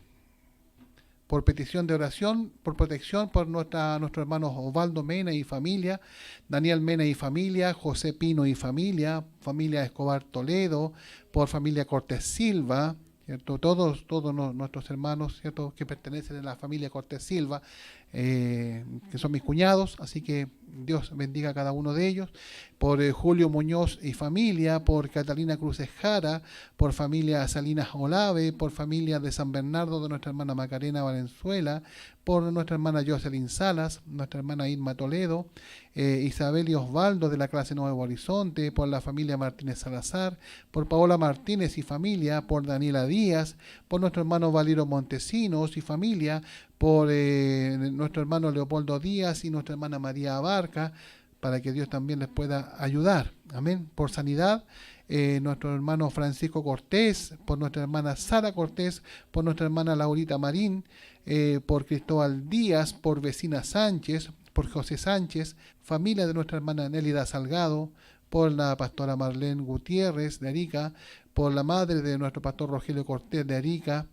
Por petición de oración, por protección, por nuestros hermanos Osvaldo Mena y familia, Daniel Mena y familia, José Pino y familia, familia Escobar Toledo, por familia Cortés Silva, ¿cierto? Todos nuestros hermanos, ¿cierto? Que pertenecen a la familia Cortés Silva, que son mis cuñados, así que Dios bendiga a cada uno de ellos. Por Julio Muñoz y familia, por Catalina Cruz Jara, por familia Salinas Olave, por familia de San Bernardo de nuestra hermana Macarena Valenzuela, por nuestra hermana Jocelyn Salas, nuestra hermana Irma Toledo, Isabel y Osvaldo de la clase Nuevo Horizonte, por la familia Martínez Salazar, por Paola Martínez y familia, por Daniela Díaz, por nuestro hermano Valero Montesinos y familia, por nuestro hermano Leopoldo Díaz y nuestra hermana María Abarca, para que Dios también les pueda ayudar. Amén. Por sanidad, nuestro hermano Francisco Cortés, por nuestra hermana Sara Cortés, por nuestra hermana Laurita Marín, por Cristóbal Díaz, por Vecina Sánchez, por José Sánchez, familia de nuestra hermana Nélida Salgado, por la pastora Marlene Gutiérrez de Arica, por la madre de nuestro pastor Rogelio Cortés de Arica,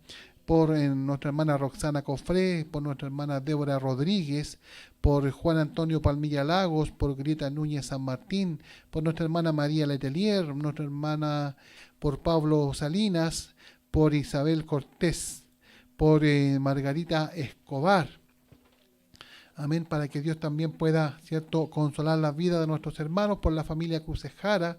por nuestra hermana Roxana Cofré, por nuestra hermana Débora Rodríguez, por Juan Antonio Palmilla Lagos, por Grita Núñez San Martín, por nuestra hermana María Letelier, nuestra hermana, por Pablo Salinas, por Isabel Cortés, por Margarita Escobar. Amén, para que Dios también pueda, ¿cierto?, consolar la vida de nuestros hermanos, por la familia Crucejara,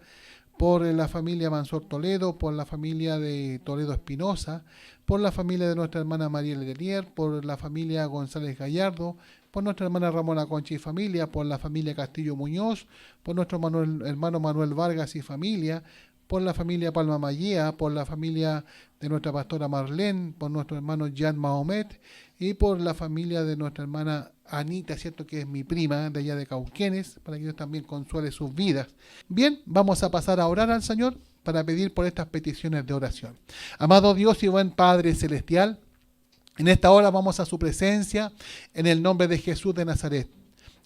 por la familia Mansor Toledo, por la familia de Toledo Espinosa, por la familia de nuestra hermana María Letelier, por la familia González Gallardo, por nuestra hermana Ramona Concha y familia, por la familia Castillo Muñoz, por nuestro hermano Manuel Vargas y familia, por la familia Palma Mallea, por la familia de nuestra pastora Marlene, por nuestro hermano Jan Mahomet y por la familia de nuestra hermana Anita, ¿cierto?, que es mi prima de allá de Cauquenes, para que Dios también consuele sus vidas. Bien, vamos a pasar a orar al Señor para pedir por estas peticiones de oración. Amado Dios y buen Padre Celestial, en esta hora vamos a su presencia en el nombre de Jesús de Nazaret.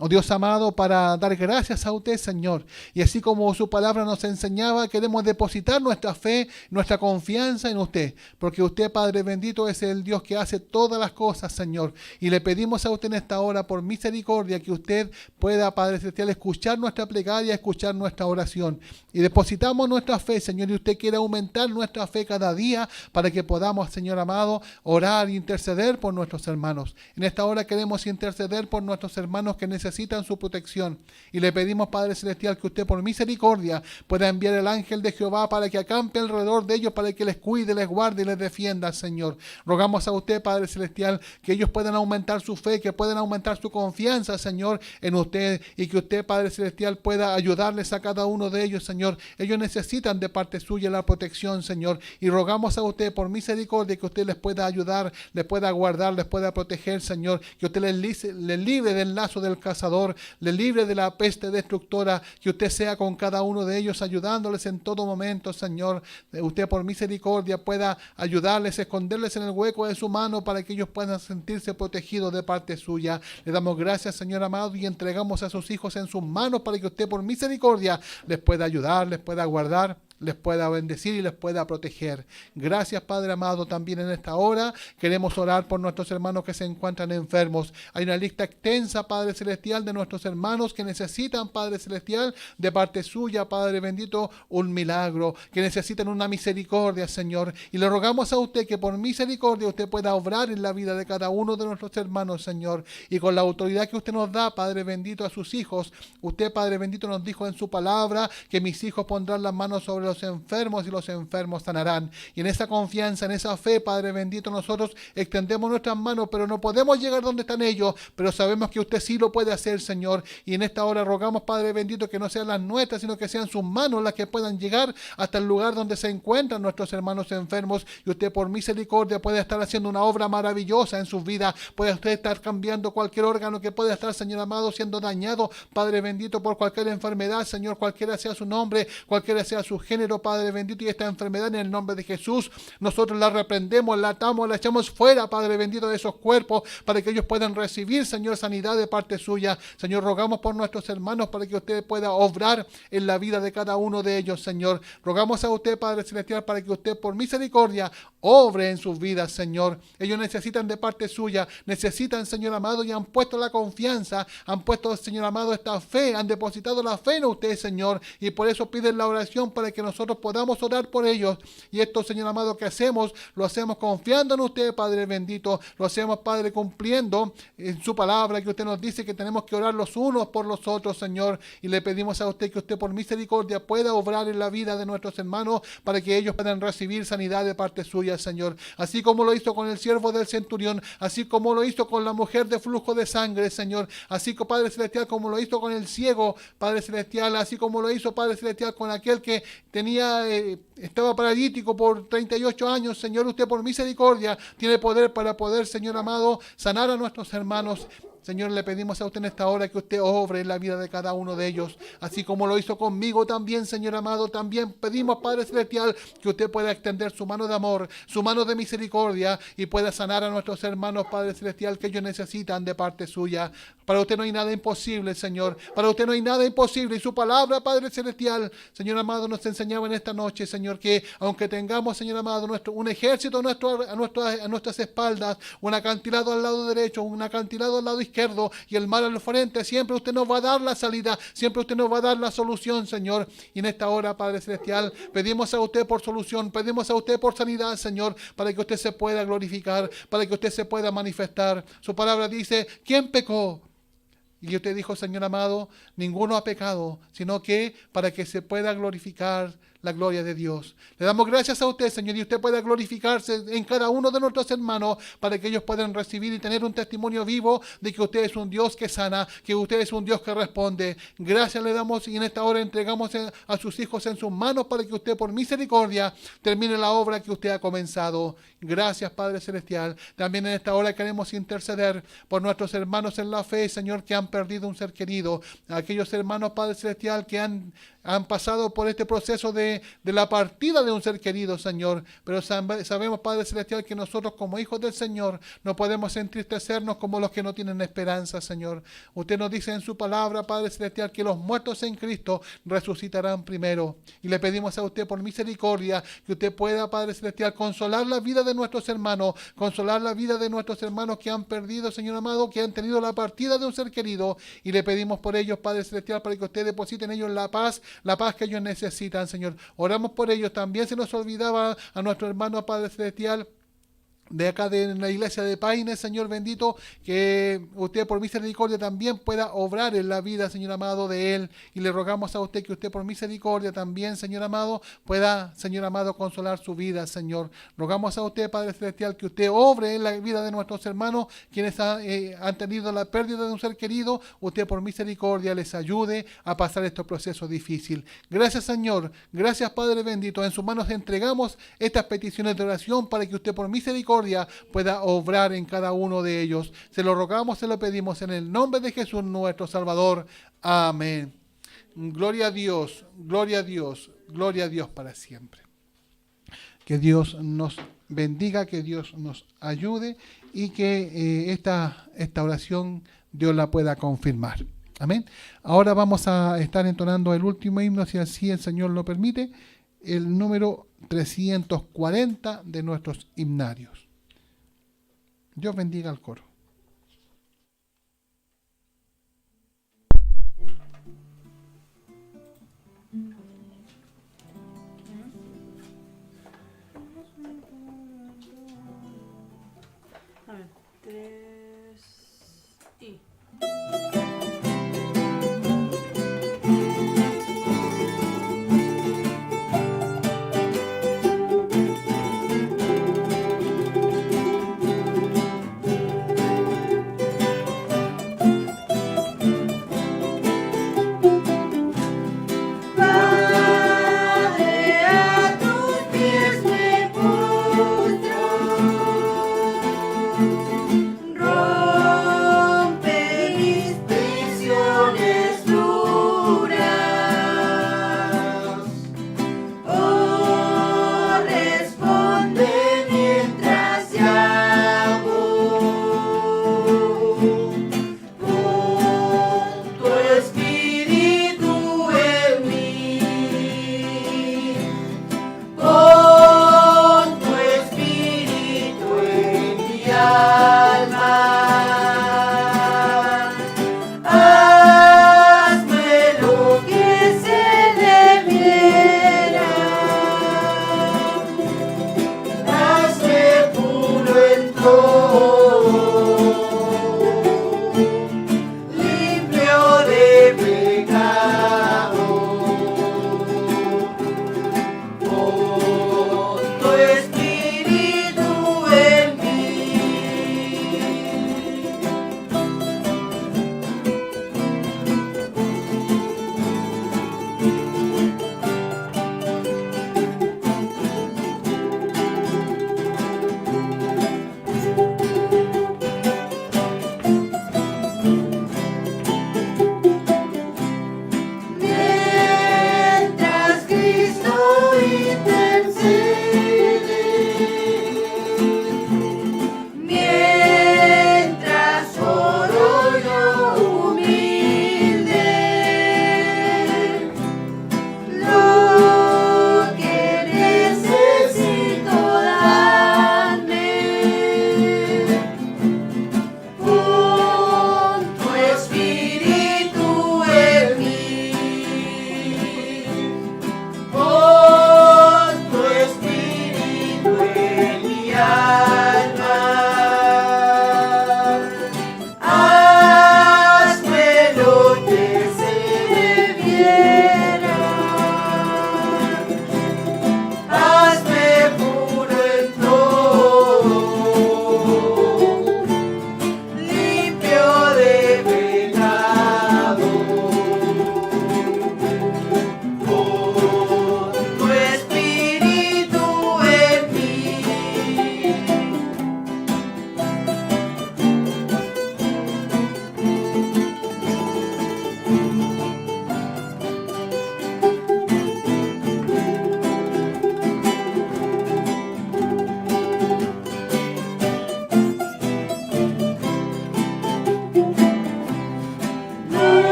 oh Dios amado, para dar gracias a usted, Señor. Y así como su palabra nos enseñaba, queremos depositar nuestra fe, nuestra confianza en usted. Porque usted, Padre bendito, es el Dios que hace todas las cosas, Señor. Y le pedimos a usted en esta hora, por misericordia, que usted pueda, Padre celestial, escuchar nuestra plegaria, escuchar nuestra oración. Y depositamos nuestra fe, Señor, y usted quiere aumentar nuestra fe cada día para que podamos, Señor amado, orar e interceder por nuestros hermanos. En esta hora queremos interceder por nuestros hermanos que necesitan su protección. Y le pedimos, Padre celestial, que usted por misericordia pueda enviar el ángel de Jehová para que acampe alrededor de ellos, para que les cuide, les guarde y les defienda, Señor. Rogamos a usted, Padre celestial, que ellos puedan aumentar su fe, que puedan aumentar su confianza, Señor, en usted, y que usted, Padre celestial, pueda ayudarles a cada uno de ellos, Señor. Ellos necesitan de parte suya la protección, Señor, y rogamos a usted por misericordia que usted les pueda ayudar, les pueda guardar, les pueda proteger, Señor, que usted les libre del lazo del cazador, les libre de la peste destructora, que usted sea con cada uno de ellos, ayudándoles en todo momento, Señor. Usted por misericordia pueda ayudarles, esconderles en el hueco de su mano para que ellos puedan sentirse protegidos de parte suya. Le damos gracias, Señor amado, y entregamos a sus hijos en sus manos para que usted por misericordia les pueda ayudar, les pueda guardar, les pueda bendecir y les pueda proteger. Gracias, Padre amado, también en esta hora queremos orar por nuestros hermanos que se encuentran enfermos. Hay una lista extensa, Padre celestial, de nuestros hermanos que necesitan, Padre celestial, de parte suya, Padre bendito, un milagro, que necesitan una misericordia, Señor. Y le rogamos a usted que por misericordia usted pueda obrar en la vida de cada uno de nuestros hermanos, Señor. Y con la autoridad que usted nos da, Padre bendito, a sus hijos, usted, Padre bendito, nos dijo en su palabra que mis hijos pondrán las manos sobre los enfermos y los enfermos sanarán. Y en esa confianza, en esa fe, Padre bendito, nosotros extendemos nuestras manos, pero no podemos llegar donde están ellos, pero sabemos que usted sí lo puede hacer, Señor. Y en esta hora rogamos, Padre bendito, que no sean las nuestras, sino que sean sus manos las que puedan llegar hasta el lugar donde se encuentran nuestros hermanos enfermos, y usted por misericordia puede estar haciendo una obra maravillosa en sus vidas. Puede usted estar cambiando cualquier órgano que pueda estar, Señor amado, siendo dañado, Padre bendito, por cualquier enfermedad, Señor, cualquiera sea su nombre, cualquiera sea su género, Padre bendito, y esta enfermedad en el nombre de Jesús, nosotros la reprendemos, la atamos, la echamos fuera, Padre bendito, de esos cuerpos, para que ellos puedan recibir, Señor, sanidad de parte suya. Señor, rogamos por nuestros hermanos para que usted pueda obrar en la vida de cada uno de ellos, Señor. Rogamos a usted, Padre celestial, para que usted por misericordia obre en sus vidas, Señor. Ellos necesitan de parte suya, necesitan, Señor amado, y han puesto la confianza, han puesto, Señor amado, esta fe, han depositado la fe en usted, Señor, y por eso piden la oración para que nosotros podamos orar por ellos. Y esto, Señor amado, que hacemos, lo hacemos confiando en usted, Padre bendito, lo hacemos, Padre, cumpliendo en su palabra, que usted nos dice que tenemos que orar los unos por los otros, Señor, y le pedimos a usted que usted por misericordia pueda obrar en la vida de nuestros hermanos para que ellos puedan recibir sanidad de parte suya, Señor, así como lo hizo con el siervo del centurión, así como lo hizo con la mujer de flujo de sangre, Señor, así como, Padre celestial, como lo hizo con el ciego, Padre celestial, así como lo hizo, Padre celestial, con aquel que estaba paralítico por 38 años, Señor. Usted por misericordia tiene poder para poder, Señor amado, sanar a nuestros hermanos. Señor, le pedimos a usted en esta hora que usted obre en la vida de cada uno de ellos, así como lo hizo conmigo también, Señor amado. También pedimos, Padre celestial, que usted pueda extender su mano de amor, su mano de misericordia, y pueda sanar a nuestros hermanos, Padre celestial, que ellos necesitan de parte suya. Para usted no hay nada imposible, Señor. Para usted no hay nada imposible. Y su palabra, Padre celestial, Señor amado, nos enseñaba en esta noche, Señor, que aunque tengamos, Señor amado, un ejército a nuestras espaldas, un acantilado al lado derecho, un acantilado al lado izquierdo y el mal al frente, siempre usted nos va a dar la salida, siempre usted nos va a dar la solución, Señor. Y en esta hora, Padre celestial, pedimos a usted por solución, pedimos a usted por sanidad, Señor, para que usted se pueda glorificar, para que usted se pueda manifestar. Su palabra dice: ¿quién pecó? Y usted dijo, Señor amado, ninguno ha pecado, sino que para que se pueda glorificar la gloria de Dios. Le damos gracias a usted, Señor, y usted pueda glorificarse en cada uno de nuestros hermanos para que ellos puedan recibir y tener un testimonio vivo de que usted es un Dios que sana, que usted es un Dios que responde. Gracias le damos, y en esta hora entregamos a sus hijos en sus manos para que usted por misericordia termine la obra que usted ha comenzado. Gracias, Padre celestial. También en esta hora queremos interceder por nuestros hermanos en la fe, Señor, que han perdido un ser querido. Aquellos hermanos, Padre celestial, que han han pasado por este proceso de la partida de un ser querido, Señor. Pero sabemos, Padre Celestial, que nosotros como hijos del Señor no podemos entristecernos como los que no tienen esperanza, Señor. Usted nos dice en su palabra, Padre Celestial, que los muertos en Cristo resucitarán primero. Y le pedimos a usted por misericordia que usted pueda, Padre Celestial, consolar la vida de nuestros hermanos, consolar la vida de nuestros hermanos que han perdido, Señor amado, que han tenido la partida de un ser querido. Y le pedimos por ellos, Padre Celestial, para que usted deposite en ellos la paz que ellos necesitan, Señor. Oramos por ellos. También se nos olvidaba a nuestro hermano, Padre Celestial, de acá de la iglesia de Paine, Señor bendito, que usted por misericordia también pueda obrar en la vida, Señor amado, de él. Y le rogamos a usted que usted por misericordia también, Señor amado, pueda, Señor amado, consolar su vida, Señor. Rogamos a usted, Padre Celestial, que usted obre en la vida de nuestros hermanos, quienes han tenido la pérdida de un ser querido. Usted por misericordia les ayude a pasar este proceso difícil. Gracias, Señor. Gracias, Padre bendito. En sus manos entregamos estas peticiones de oración para que usted por misericordia pueda obrar en cada uno de ellos. Se lo rogamos, se lo pedimos en el nombre de Jesús nuestro Salvador. Amén. Gloria a Dios, gloria a Dios, gloria a Dios para siempre. Que Dios nos bendiga, que Dios nos ayude y que esta oración Dios la pueda confirmar. Amén. Ahora vamos a estar entonando el último himno, si así el Señor lo permite, el número 340 de nuestros himnarios. Dios bendiga al coro. A ver, 3 y...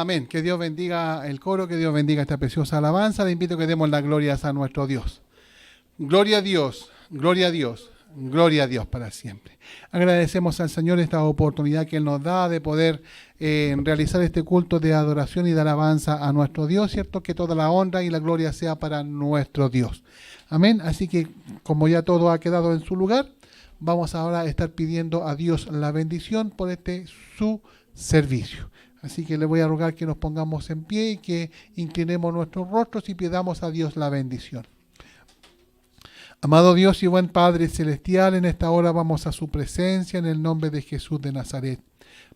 Amén. Que Dios bendiga el coro, que Dios bendiga esta preciosa alabanza. Le invito a que demos las glorias a nuestro Dios. Gloria a Dios, gloria a Dios, gloria a Dios para siempre. Agradecemos al Señor esta oportunidad que Él nos da de poder realizar este culto de adoración y de alabanza a nuestro Dios, ¿cierto? Que toda la honra y la gloria sea para nuestro Dios. Amén. Así que como ya todo ha quedado en su lugar, vamos ahora a estar pidiendo a Dios la bendición por su servicio. Así que le voy a rogar que nos pongamos en pie y que inclinemos nuestros rostros y pidamos a Dios la bendición. Amado Dios y buen Padre Celestial, en esta hora vamos a su presencia en el nombre de Jesús de Nazaret.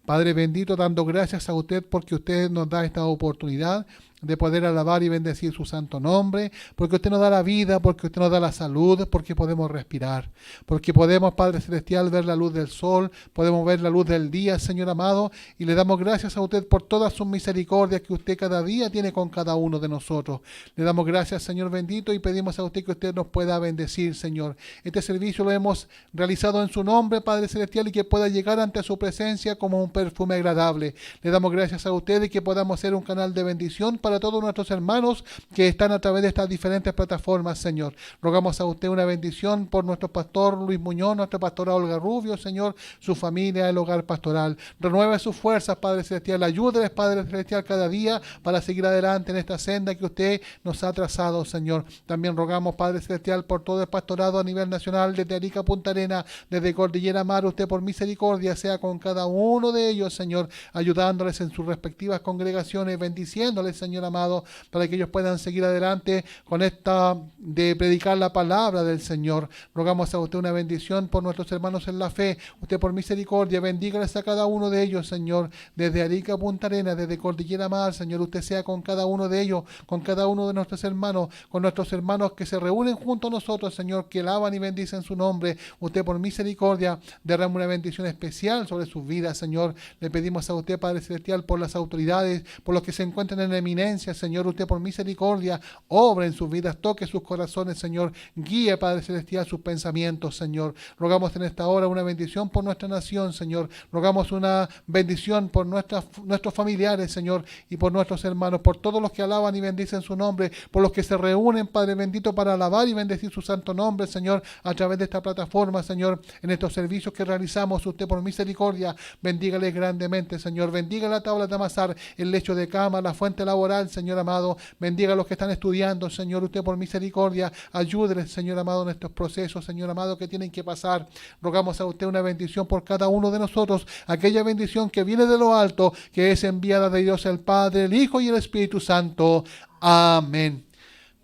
Padre bendito, dando gracias a usted porque usted nos da esta oportunidad de poder alabar y bendecir su santo nombre, porque usted nos da la vida, porque usted nos da la salud, porque podemos respirar, porque podemos, Padre Celestial, ver la luz del sol, podemos ver la luz del día, Señor amado, y le damos gracias a usted por todas sus misericordias que usted cada día tiene con cada uno de nosotros. Le damos gracias, Señor bendito, y pedimos a usted que usted nos pueda bendecir, Señor. Este servicio lo hemos realizado en su nombre, Padre Celestial, y que pueda llegar ante su presencia como un perfume agradable. Le damos gracias a usted y que podamos ser un canal de bendición para todos nuestros hermanos que están a través de estas diferentes plataformas, Señor. Rogamos a usted una bendición por nuestro pastor Luis Muñoz, nuestra pastora Olga Rubio, Señor, su familia, el hogar pastoral. Renueve sus fuerzas, Padre Celestial. Ayúdeles, Padre Celestial, cada día para seguir adelante en esta senda que usted nos ha trazado, Señor. También rogamos, Padre Celestial, por todo el pastorado a nivel nacional, desde Arica a Punta Arenas, desde Cordillera Mar. Usted por misericordia sea con cada uno de ellos, Señor, ayudándoles en sus respectivas congregaciones, bendiciéndoles, Señor amado, para que ellos puedan seguir adelante con esta de predicar la palabra del Señor. Rogamos a usted una bendición por nuestros hermanos en la fe. Usted por misericordia bendígales a cada uno de ellos, Señor, desde Arica a Punta Arenas, desde Cordillera Mar, Señor. Usted sea con cada uno de ellos, con cada uno de nuestros hermanos, con nuestros hermanos que se reúnen junto a nosotros, Señor, que alaban y bendicen su nombre. Usted por misericordia derrama una bendición especial sobre sus vidas, Señor. Le pedimos a usted, Padre Celestial, por las autoridades, por los que se encuentran en eminencia, Señor. Usted por misericordia obra en sus vidas, toque sus corazones, Señor. Guíe, Padre Celestial, sus pensamientos, Señor. Rogamos en esta hora una bendición por nuestra nación, Señor. Rogamos una bendición por nuestros familiares, Señor, y por nuestros hermanos, por todos los que alaban y bendicen su nombre, por los que se reúnen, Padre bendito, para alabar y bendecir su santo nombre, Señor, a través de esta plataforma, Señor, en estos servicios que realizamos. Usted por misericordia bendígales grandemente, Señor. Bendiga la tabla de amasar, el lecho de cama, la fuente laboral, Señor amado. Bendiga a los que están estudiando, Señor. Usted por misericordia ayúdeles, Señor amado, en estos procesos, Señor amado, que tienen que pasar. Rogamos a usted una bendición por cada uno de nosotros, aquella bendición que viene de lo alto, que es enviada de Dios el Padre, el Hijo y el Espíritu Santo. Amén.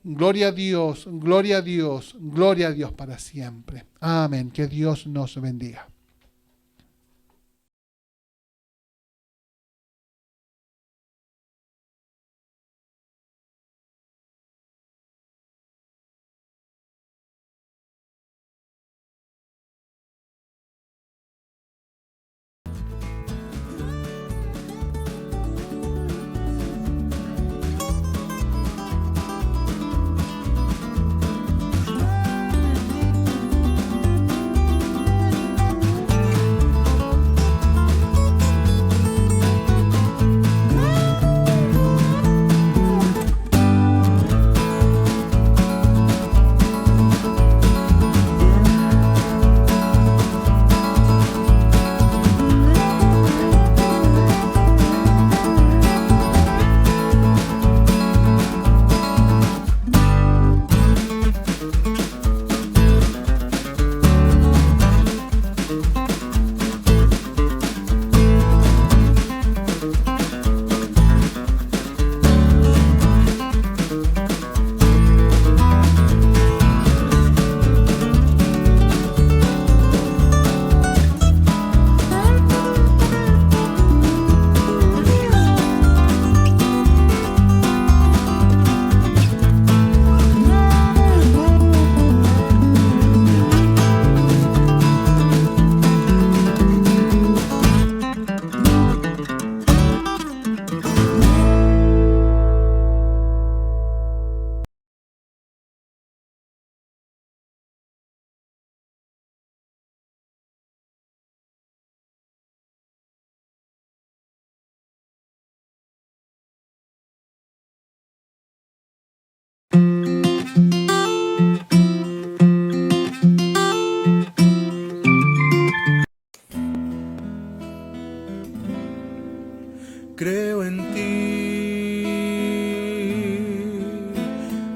Gloria a Dios, gloria a Dios, gloria a Dios para siempre. Amén. Que Dios nos bendiga.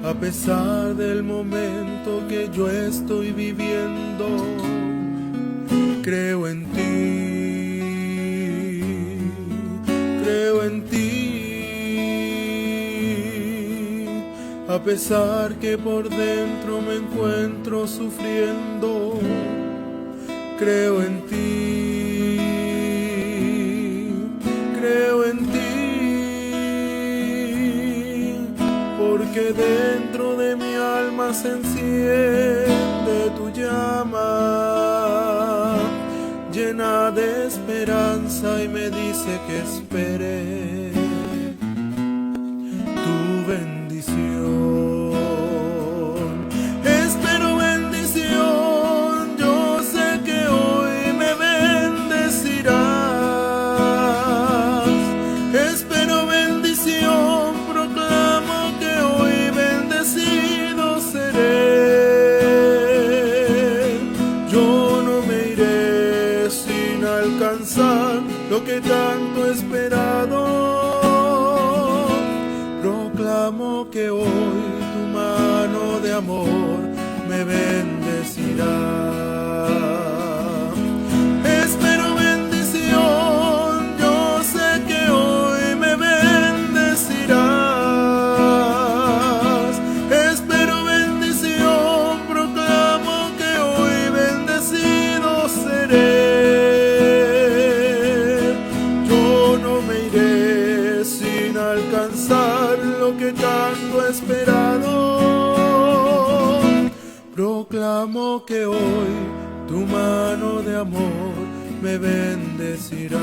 a pesar del momento que yo estoy viviendo. Creo en ti, creo en ti, a pesar que por dentro me encuentro sufriendo. Creo en ti, creo en ti, porque dentro de mi alma se enciende tu llama, llena de esperanza, y me dice que espere tu bendición. Espero bendición, yo sé que hoy me bendecirás. Espero bendición, proclamo que hoy bendecido seré. Yo no me iré sin alcanzar lo que tanto he esperado. Proclamo que hoy tu mano de amor me bendecirá. Espero bendición, yo sé que hoy me bendecirás. Espero bendición, proclamo que hoy bendecido seré. Yo no me iré sin alcanzar lo que tanto he esperado. Proclamo que hoy tu mano de amor me bendecirá.